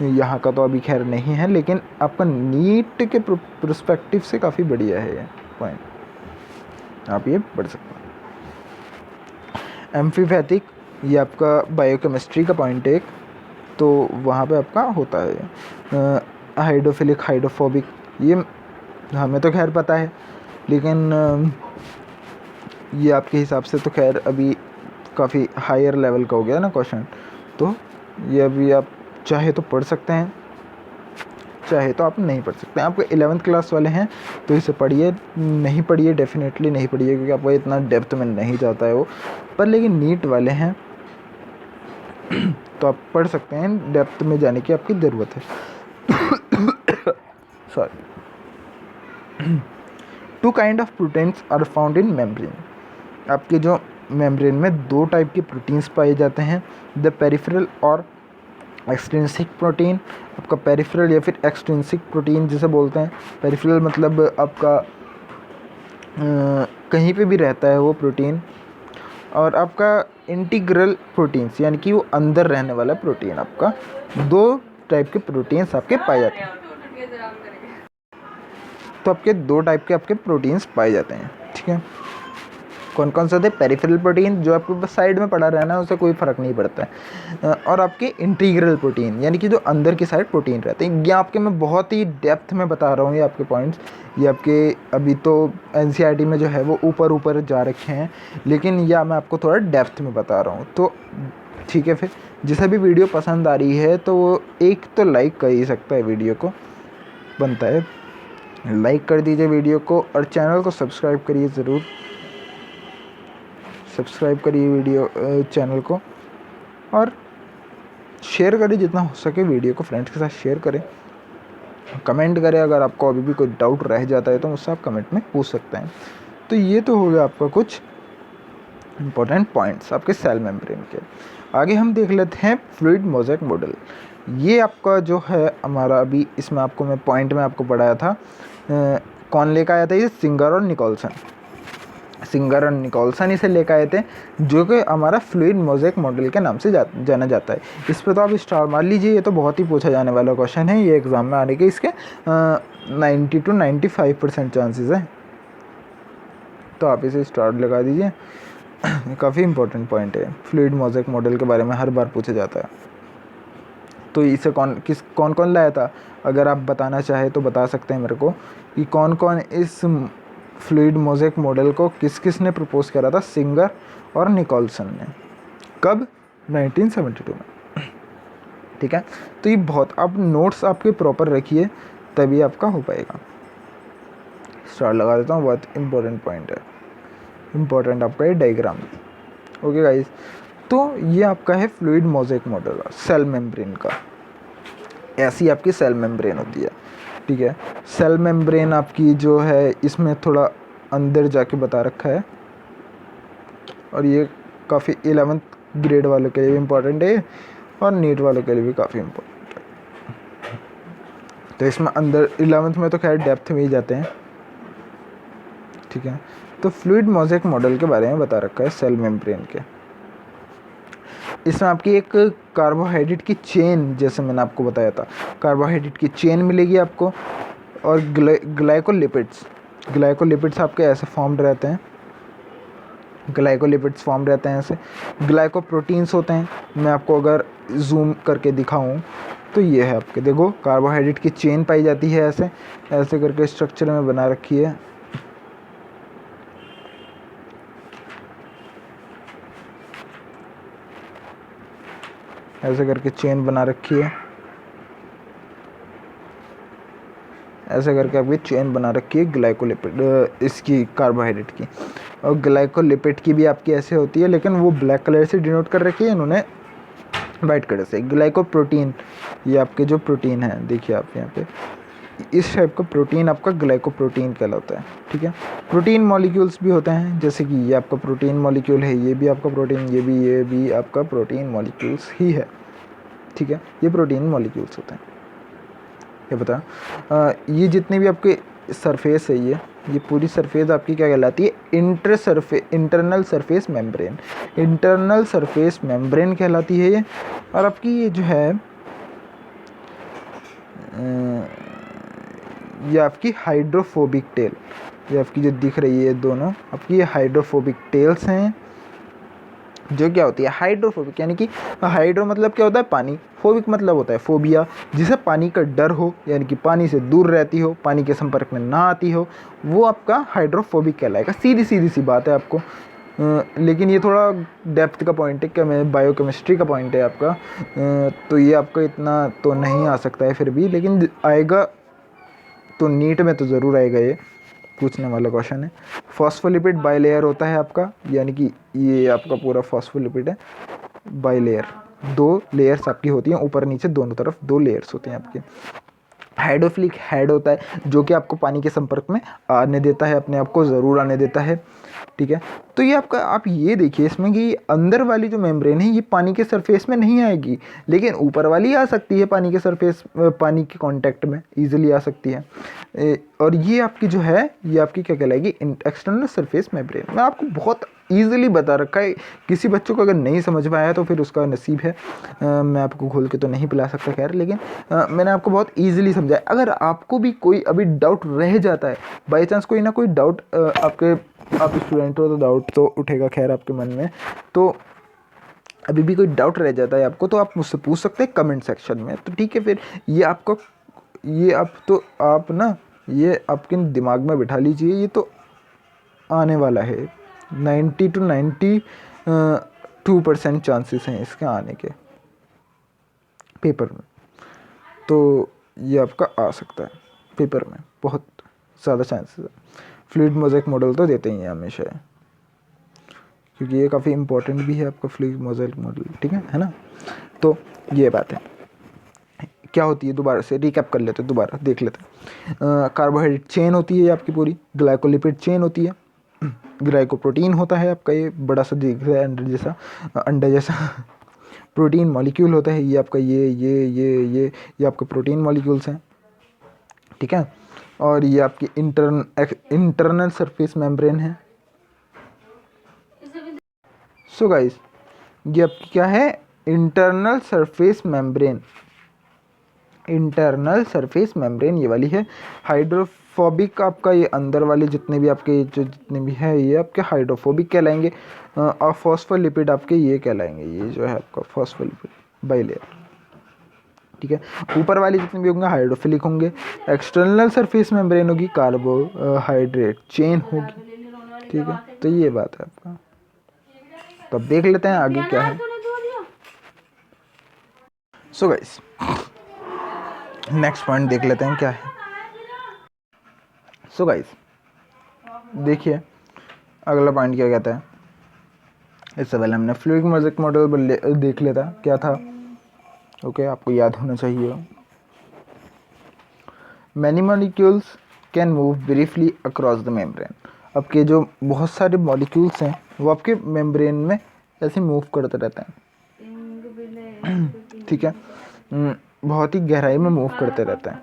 यहाँ का तो अभी खैर नहीं है, लेकिन आपका नीट के पर्सपेक्टिव से काफ़ी बढ़िया है ये पॉइंट, आप ये पढ़ सकते हैं। एम्फीपैथिक, ये आपका बायोकेमिस्ट्री का पॉइंट है एक, तो वहाँ पे आपका होता है। हाइड्रोफिलिक, हाइड्रोफोबिक, ये हमें तो खैर पता है, लेकिन ये आपके हिसाब से तो खैर अभी काफ़ी हायर लेवल का हो गया ना क्वेश्चन, तो ये अभी आप चाहे तो पढ़ सकते हैं, चाहे तो आप नहीं पढ़ सकते हैं। आपके 11th क्लास वाले हैं तो इसे पढ़िए, नहीं पढ़िए, डेफिनेटली नहीं पढ़िए, क्योंकि आपको इतना डेप्थ में नहीं जाता है वो, पर लेकिन नीट वाले हैं तो आप पढ़ सकते हैं, डेप्थ में जाने की आपकी ज़रूरत है। Sorry. 2 kind of proteins are found in membrane. आपके जो मेम्ब्रेन में 2 टाइप के प्रोटीन्स पाए जाते हैं, द पेरिफेरल और एक्सट्रिंसिक प्रोटीन। आपका पेरिफेरल या फिर एक्सट्रिंसिक प्रोटीन जिसे बोलते हैं। पेरिफेरल मतलब आपका कहीं पे भी रहता है वो प्रोटीन, और आपका इंटीग्रल प्रोटीन्स, यानी कि वो अंदर रहने वाला प्रोटीन। आपका 2 टाइप के प्रोटीन्स आपके पाए जाते हैं, तो आपके 2 टाइप के आपके प्रोटीन्स पाए जाते हैं, ठीक है। कौन कौन सा थे? पेरिफेरल प्रोटीन, जो आपके बस साइड में पड़ा रहना है, उससे कोई फ़र्क नहीं पड़ता है, और आपके इंटीग्रल प्रोटीन, यानी कि जो अंदर की साइड प्रोटीन रहते हैं। ये आपके मैं बहुत ही डेप्थ में बता रहा हूँ ये आपके पॉइंट्स, ये आपके अभी तो NCERT में जो है वो ऊपर ऊपर जा रखे हैं, लेकिन यह मैं आपको थोड़ा डेप्थ में बता रहा हूँ। तो ठीक है, फिर जिसे भी वीडियो पसंद आ रही है तो वो एक तो लाइक कर ही सकता है वीडियो को, बनता है लाइक कर दीजिए वीडियो को और चैनल को सब्सक्राइब करिए ज़रूर। सब्सक्राइब करिए वीडियो चैनल को और शेयर करिए जितना हो सके वीडियो को, फ्रेंड्स के साथ शेयर करें। कमेंट करें, अगर आपको अभी भी कोई डाउट रह जाता है तो मुझसे आप कमेंट में पूछ सकते हैं। तो ये तो हो गया आपका कुछ इम्पोर्टेंट पॉइंट्स आपके सेल मेम्ब्रेन के। आगे हम देख लेते हैं फ्लूइड मोज़ेक मॉडल। ये आपका जो है हमारा अभी इसमें आपको मैं पॉइंट में आपको पढ़ाया था, कौन लेकर आया था, ये सिंगर और निकोलसन। सिंगर और निकोलसन इसे लेकर आए थे, जो कि हमारा फ्लूइड मोज़ेक मॉडल के नाम से जाना जाता है। इस पर तो आप स्टार मार लीजिए, ये तो बहुत ही पूछा जाने वाला क्वेश्चन है, ये एग्ज़ाम में आने के इसके 90 to 95% चांसेस है, तो आप इसे स्टार लगा दीजिए। काफ़ी इंपॉर्टेंट पॉइंट है, फ्लूइड मोज़ेक मॉडल के बारे में हर बार पूछा जाता है। तो इसे कौन कौन लाया था, अगर आप बताना चाहें तो बता सकते हैं मेरे को कि कौन कौन इस फ्लूइड मोज़ेक मॉडल को किस ने प्रपोज करा था। सिंगर और निकोलसन ने। कब? 1972 में। ठीक है, तो ये बहुत, आप नोट्स आपके प्रॉपर रखिए तभी आपका हो पाएगा। स्टार लगा देता हूँ, बहुत इंपॉर्टेंट पॉइंट है, इंपॉर्टेंट आपका ये डायग्राम। ओके गाइस, तो ये आपका है fluid mosaic model cell membrane का। ऐसी आपकी सेल मेम्ब्रेन होती है। ठीक है, सेल मेम्ब्रेन आपकी जो है इसमें थोड़ा अंदर जाके बता रखा है, और ये काफ़ी 11th ग्रेड वालों के लिए भी इम्पोर्टेंट है और नीट वालों के लिए भी काफ़ी इम्पोर्टेंट है। तो इसमें अंदर 11th में तो खैर डेप्थ में ही जाते हैं। ठीक है, तो फ्लूइड मोज़ेक मॉडल के बारे में बता रखा है सेल मेम्ब्रेन के। इसमें आपकी एक कार्बोहाइड्रेट की चेन, जैसे मैंने आपको बताया था, कार्बोहाइड्रेट की चेन मिलेगी आपको, और ग्लाइकोलिपिड्स आपके ऐसे फॉर्म्ड रहते हैं, ग्लाइकोलिपिड्स फॉर्म रहते हैं ऐसे। ग्लाइकोप्रोटीन्स होते हैं, मैं आपको अगर जूम करके दिखाऊं तो ये है आपके, देखो कार्बोहाइड्रेट की चेन पाई जाती है ऐसे ऐसे करके स्ट्रक्चर में बना रखी है। ऐसे करके चेन बना रखी है, ऐसे करके आपकी चेन बना रखी है ग्लाइकोलिपिड, इसकी कार्बोहाइड्रेट की। और ग्लाइकोलिपिड की भी आपकी ऐसे होती है, लेकिन वो ब्लैक कलर से डिनोट कर रखी है इन्होंने वाइट कलर से। ग्लाइकोप्रोटीन, ये आपके जो प्रोटीन है, देखिए आप यहाँ पे इस टाइप का प्रोटीन आपका ग्लाइकोप्रोटीन कहलाता है। ठीक है, प्रोटीन मॉलिक्यूल्स भी होते हैं, जैसे कि ये आपका प्रोटीन मॉलिक्यूल है, ये भी आपका प्रोटीन, ये भी आपका प्रोटीन मॉलिक्यूल्स ही है। ठीक है, ये प्रोटीन मॉलिक्यूल्स होते हैं। ये बता, ये जितने भी आपके सरफेस है, ये पूरी सरफेस आपकी क्या कहलाती है? Internal surface membrane. Internal surface membrane कहलाती है ये। और आपकी ये जो है ये आपकी हाइड्रोफोबिक टेल, ये आपकी जो दिख रही है दोनों आपकी, ये हाइड्रोफोबिक टेल्स हैं। जो क्या होती है? हाइड्रोफोबिक, यानी कि हाइड्रो मतलब क्या होता है? पानी, फोबिक मतलब होता है फोबिया, जिसे पानी का डर हो, यानी कि पानी से दूर रहती हो, पानी के संपर्क में ना आती हो, वो आपका हाइड्रोफोबिक कहलाएगा। सीधी सी बात है आपको, लेकिन ये थोड़ा डेप्थ का पॉइंट है, क्या बायोकेमिस्ट्री का पॉइंट है आपका, तो ये आपका इतना तो नहीं आ सकता है फिर भी, लेकिन आएगा तो नीट में तो ज़रूर आएगा, ये पूछने वाला क्वेश्चन है। फॉस्फोलिपिड बाइलेयर होता है आपका, यानी कि ये आपका पूरा फॉस्फोलिपिड है बाइलेयर, 2 लेयर्स आपकी होती हैं, ऊपर नीचे दोनों तरफ 2 लेयर्स होती हैं आपके। हाइड्रोफिलिक हेड होता है, जो कि आपको पानी के संपर्क में आने देता है, अपने आप को ज़रूर आने देता है। ठीक है, तो ये आपका, आप ये देखिए इसमें कि अंदर वाली जो मेम्ब्रेन है ये पानी के सरफेस में नहीं आएगी, लेकिन ऊपर वाली आ सकती है, पानी के सरफेस, पानी के कांटेक्ट में ईजिली आ सकती है। और ये आपकी जो है, ये आपकी क्या कहलाएगी? External surface membrane. मैं आपको बहुत ईजिली बता रखा है, किसी बच्चों को अगर नहीं समझ में आया तो फिर उसका नसीब है, मैं आपको घोल के तो नहीं पिला सकता खैर, लेकिन मैंने आपको बहुत ईजिली समझाया। अगर आपको भी कोई अभी डाउट रह जाता है, बाई चांस कोई ना कोई डाउट आप स्टूडेंट हो तो डाउट तो उठेगा खैर आपके मन में, तो अभी भी कोई डाउट रह जाता है आपको तो आप मुझसे पूछ सकते हैं कमेंट सेक्शन में। तो ठीक है, फिर ये आपको, ये आप ना ये आपके दिमाग में बिठा लीजिए, ये तो आने वाला है, 90 to 92% चांसेस हैं इसके आने के पेपर में, तो ये आपका आ सकता है। पेपर में बहुत ज़्यादा चांसेस है। फ्लूइड मोज़ेक मॉडल तो देते ही हैं हमेशा, क्योंकि ये काफ़ी इंपॉर्टेंट भी है आपका फ्लूइड मोज़ेक मॉडल, ठीक है ना। तो ये बात है, क्या होती है दोबारा से रिकैप कर लेते हैं, दोबारा देख लेते हैं। कार्बोहाइड्रेट चेन होती है आपकी पूरी, ग्लाइकोलिपिड चेन होती है, ग्लाइकोप्रोटीन होता है आपका, ये बड़ा सा दिख रहा है अंडा जैसा प्रोटीन मॉलिक्यूल होता है ये आपका, ये आपके प्रोटीन मॉलिक्यूल्स हैं, ठीक है। और ये आपकी इंटरनल सरफेस मेम्ब्रेन है। सो गाइस, ये आपकी क्या है, internal surface membrane, internal surface membrane ये वाली है। हाइड्रोफोबिक आपका ये अंदर वाले जितने भी आपके जो जितने भी है ये आपके हाइड्रोफोबिक कहलाएंगे, और फॉस्फोलिपिड आपके ये कहलाएंगे, ये जो है आपका फॉस्फोलिपिड बाइलेयर, ठीक है। ऊपर वाले जितने भी होंगे हाइड्रोफिलिक होंगे। एक्सटर्नल सरफेस मेम्ब्रेन होगी, कार्बोहाइड्रेट चेन होगी, ठीक है। तो ये बात है आपका। तो अब देख लेते हैं आगे क्या है। सो गाइस, नेक्स्ट पॉइंट देख लेते हैं क्या है। सो गाइस, देखिए अगला पॉइंट क्या कहता है। इससे पहले हमने फ्लूइड मोज़ेक मॉडल देख लेता क्या था, ओके, आपको याद होना चाहिए। Many molecules can move briefly across the membrane. आपके जो बहुत सारे मॉलिक्यूल्स हैं वो आपके मेम्ब्रेन में ऐसे मूव करते रहते हैं, ठीक है, बहुत ही गहराई में मूव करते रहते हैं।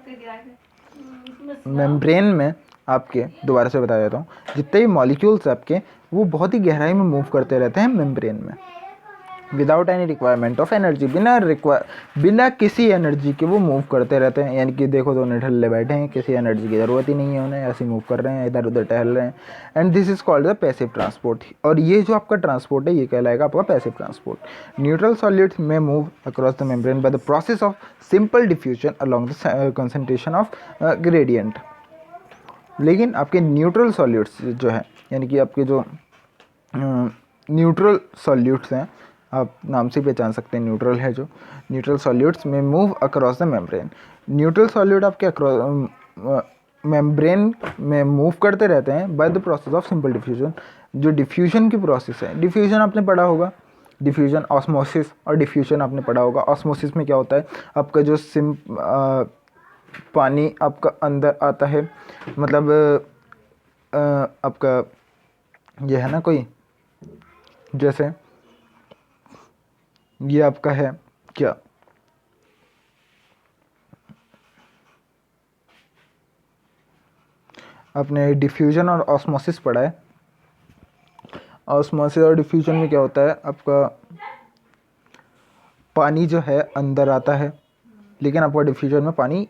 मेम्ब्रेन में आपके, दोबारा से बता देता हूँ, जितने भी मॉलिक्यूल्स आपके वो बहुत ही गहराई में मूव करते रहते हैं मेम्ब्रेन में, without any requirement of energy, बिना किसी एनर्जी के वो मूव करते रहते हैं। यानी कि देखो दोनों ढल्ले बैठे हैं, किसी एनर्जी की ज़रूरत ही नहीं है उन्हें, ऐसे मूव कर रहे हैं, इधर उधर टहल रहे हैं। And this is called the passive transport. और ये जो आपका ट्रांसपोर्ट है ये कहलाएगा आपका पैसिव ट्रांसपोर्ट। न्यूट्रल सॉलिड्स में move across the membrane by the process of simple diffusion along the concentration of gradient. लेकिन आपके न्यूट्रल सॉल्यूट्स जो है, यानी कि आपके जो न्यूट्रल सॉल्यूट्स हैं, आप नाम से पहचान सकते हैं न्यूट्रल है जो, न्यूट्रल सॉल्यूट्स में move across the membrane. Neutral solute आपके अक्रॉस मेम्ब्रेन में मूव करते रहते हैं by the process of simple diffusion. जो डिफ्यूजन की प्रोसेस है, डिफ्यूजन आपने पढ़ा होगा, डिफ्यूजन, ऑस्मोसिस और डिफ्यूजन आपने पढ़ा होगा। ऑस्मोसिस में क्या होता है, आपका जो पानी आपका अंदर आता है, मतलब आपका ये है ना, कोई जैसे ये आपका है क्या, आपने डिफ्यूजन और ऑस्मोसिस पढ़ा है। ऑस्मोसिस और डिफ्यूजन में क्या होता है, आपका पानी जो है अंदर आता है, लेकिन आपका डिफ्यूजन में पानी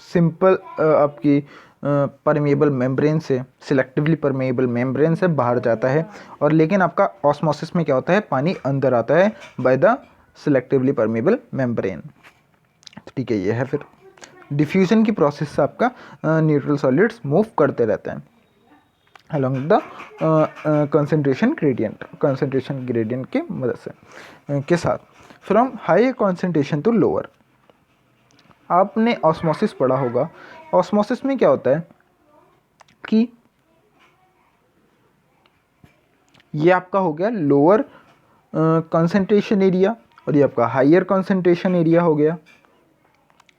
सिंपल आपकी परमेबल मेम्ब्रेन से, सिलेक्टिवली परमेबल मेम्ब्रेन से बाहर जाता है। और लेकिन आपका ऑस्मोसिस में क्या होता है, पानी अंदर आता है by the selectively permeable membrane, ठीक है। ये है फिर डिफ्यूजन की प्रोसेस से आपका न्यूट्रल सॉलिड्स मूव करते रहते हैं अलॉन्ग द कंसंट्रेशन ग्रेडियंट की मदद से के साथ, from high concentration to lower. आपने ऑस्मोसिस पढ़ा होगा। ऑस्मोसिस में क्या होता है कि ये आपका हो गया लोअर कंसंट्रेशन एरिया, और ये आपका हायर कंसंट्रेशन एरिया हो गया।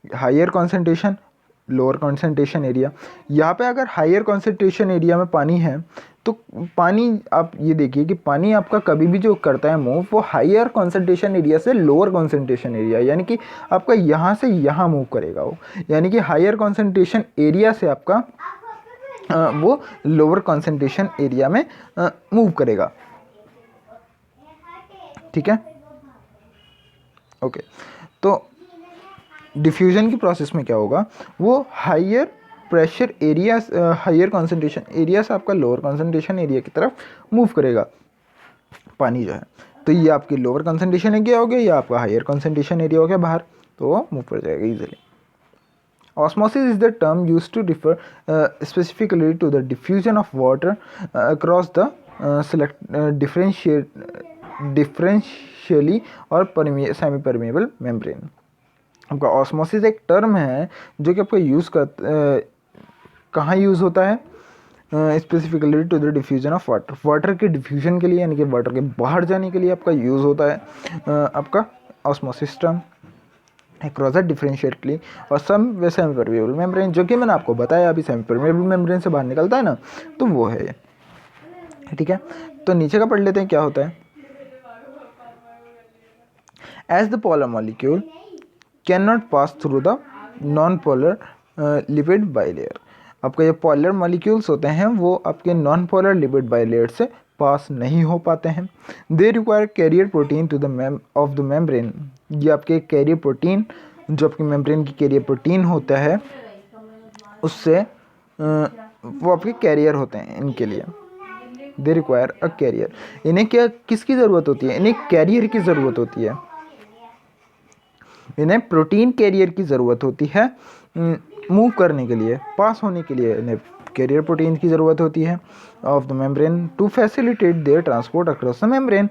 Higher concentration, lower concentration area. यहाँ पे अगर हायर कंसंट्रेशन एरिया में पानी है तो पानी, आप ये देखिए कि पानी आपका कभी भी जो करता है मूव, वो हायर कंसंट्रेशन एरिया से लोअर कंसंट्रेशन एरिया, यानी कि आपका यहाँ से यहाँ मूव करेगा वो, यानी कि हायर कंसंट्रेशन एरिया से आपका वो लोअर कंसंट्रेशन एरिया में मूव करेगा, ठीक है, ओके। तो डिफ्यूजन की प्रोसेस में क्या होगा, वो higher pressure area, higher concentration area से आपका लोअर कंसंट्रेशन एरिया की तरफ मूव करेगा पानी जो है। तो ये आपकी लोअर कंसंट्रेशन एरिया हो गया, या आपका हायर कंसंट्रेशन एरिया हो गया बाहर, तो वो मूव कर जाएगा easily. Osmosis is the term used to refer specifically to the diffusion of water across the differentially or semi-permeable membrane. आपका ऑस्मोसिस एक टर्म है जो कि आपका यूज़ कर कहाँ यूज़ होता है, specifically to the diffusion of water, water के डिफ्यूजन के लिए, यानी कि वाटर के बाहर जाने के लिए आपका यूज़ होता है आपका osmosis term across a differentially और सम वे सेमी परमेबल मेम्ब्रेन, जो कि मैंने आपको बताया अभी सेमी परमेबल मेम्ब्रेन से बाहर निकलता है ना, तो वो है ये। ठीक है, तो नीचे का पढ़ लेते हैं क्या होता है। As the polar molecule can not pass through the non polar lipid bilayer, आपका ये पोलर मॉलिक्यूल्स होते हैं वो आपके नॉन पोलर लिपिड बाइलेयर से पास नहीं हो पाते हैं। They require carrier protein to the of the membrane, ये आपके कैरियर प्रोटीन जो आपके मेम्ब्रेन की कैरियर प्रोटीन होता है उससे वो आपके कैरियर होते हैं इनके लिए। दे रिक्वायर अ कैरियर, इन्हें क्या किसकी ज़रूरत होती है, इन्हें कैरियर की ज़रूरत होती है, इन्हें प्रोटीन कैरियर की ज़रूरत होती है मूव करने के लिए, पास होने के लिए इन्हें कैरियर प्रोटीन की ज़रूरत होती है of the membrane to facilitate their transport across the membrane,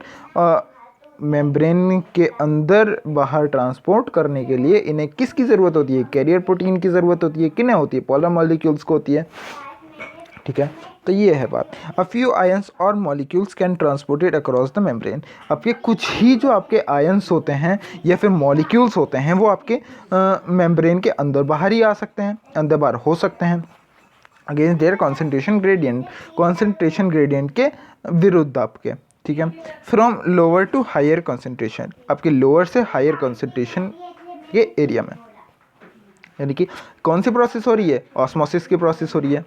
membrane के अंदर बाहर ट्रांसपोर्ट करने के लिए इन्हें किसकी ज़रूरत होती है, कैरियर प्रोटीन की ज़रूरत होती है। किन्हें होती है, पोलर मॉलिक्यूल्स को होती है। ठीक है, तो ये है बात। अ फ्यू आयंस और molecules can transported across the membrane, आपके कुछ ही जो आपके आयंस होते हैं या फिर मॉलिक्यूल्स होते हैं वो आपके मेम्ब्रेन के अंदर बाहर ही आ सकते हैं, अंदर बाहर हो सकते हैं अगेंस्ट देयर कॉन्सेंट्रेशन ग्रेडियंट के विरुद्ध आपके। ठीक है, from lower to higher concentration, आपके लोअर से हायर कॉन्सेंट्रेशन के एरिया में, यानी कि कौन सी प्रोसेस हो रही है, ऑस्मोसिस की प्रोसेस हो रही है।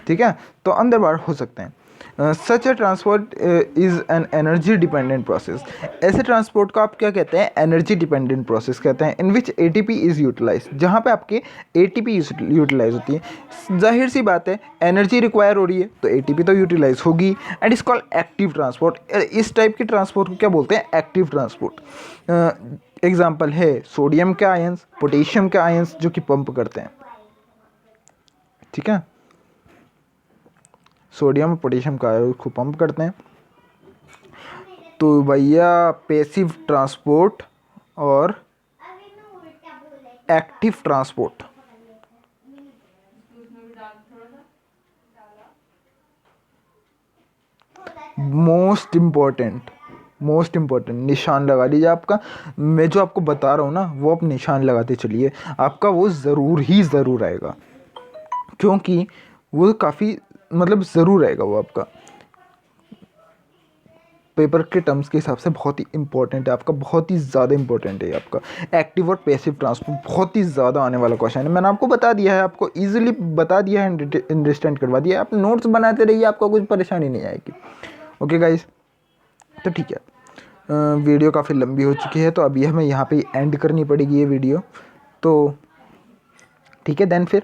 ठीक है, तो अंदर बाहर हो सकते हैं। Such a transport is an energy dependent process, ऐसे ट्रांसपोर्ट को आप क्या कहते हैं, एनर्जी डिपेंडेंट प्रोसेस कहते हैं। इन विच एटीपी इज़ यूटिलाइज, जहाँ पे आपके एटीपी यूटिलाइज होती है। जाहिर सी बात है एनर्जी रिक्वायर हो रही है तो एटीपी तो यूटिलाइज होगी, एंड इस कॉल्ड एक्टिव ट्रांसपोर्ट। इस टाइप के ट्रांसपोर्ट को क्या बोलते हैं, एक्टिव ट्रांसपोर्ट। एग्जाम्पल है सोडियम के आयंस, पोटेशियम के आयंस जो कि पंप करते हैं। ठीक है, सोडियम और पोटेशियम का आयन को पंप करते हैं। तो भैया पैसिव ट्रांसपोर्ट और एक्टिव ट्रांसपोर्ट, मोस्ट इम्पॉर्टेंट निशान लगा लीजिए आपका। मैं जो आपको बता रहा हूँ ना वो आप निशान लगाते चलिए, आपका वो ज़रूर आएगा, क्योंकि वो काफ़ी मतलब ज़रूर आएगा वो आपका पेपर के टर्म्स के हिसाब से बहुत ही इंपॉर्टेंट है आपका, बहुत ही ज़्यादा इंपॉर्टेंट है आपका। एक्टिव और पैसिव ट्रांसपोर्ट बहुत ही ज़्यादा आने वाला क्वेश्चन है, मैंने आपको बता दिया है, आपको इजीली बता दिया है, अंडरस्टैंड करवा दिया है। आप नोट्स बनाते रहिए, आपको कुछ परेशानी नहीं आएगी। ओके गाइस, तो ठीक है, वीडियो काफ़ी लंबी हो चुकी है तो अभी हमें यहाँ पे एंड करनी पड़ेगी ये वीडियो। तो ठीक है, देन फिर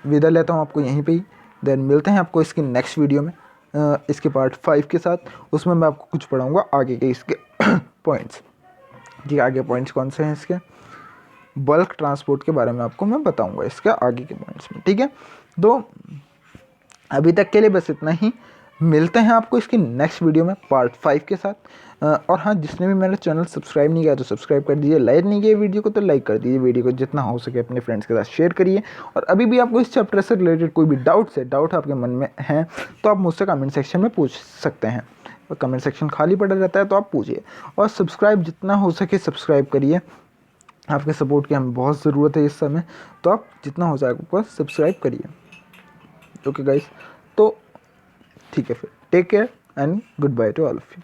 विदा लेता हूँ आपको यहीं पे ही। देन मिलते हैं आपको इसकी नेक्स्ट वीडियो में, इसके पार्ट 5 के साथ। उसमें मैं आपको कुछ पढ़ाऊँगा आगे के इसके पॉइंट्स। जी, आगे पॉइंट्स कौन से हैं इसके, बल्क ट्रांसपोर्ट के बारे में आपको मैं बताऊँगा इसके आगे के पॉइंट्स में। ठीक है, तो अभी तक के लिए बस इतना ही। मिलते हैं आपको इसकी नेक्स्ट वीडियो में पार्ट 5 के साथ। और हाँ, जिसने भी मेरा चैनल सब्सक्राइब नहीं किया तो सब्सक्राइब कर दीजिए, लाइक नहीं किया वीडियो को तो लाइक कर दीजिए, वीडियो को जितना हो सके अपने फ्रेंड्स के साथ शेयर करिए। और अभी भी आपको इस चैप्टर से रिलेटेड कोई भी डाउट आपके मन में हैं तो आप मुझसे कमेंट सेक्शन में पूछ सकते हैं, और कमेंट सेक्शन खाली पड़ा रहता है तो आप पूछिए। और सब्सक्राइब जितना हो सके सब्सक्राइब करिए, आपके सपोर्ट की हमें बहुत ज़रूरत है इस समय, तो आप जितना हो जाए आपको सब्सक्राइब करिए। ओके गाइस, तो ठीक है, फिर take care and goodbye to all of you.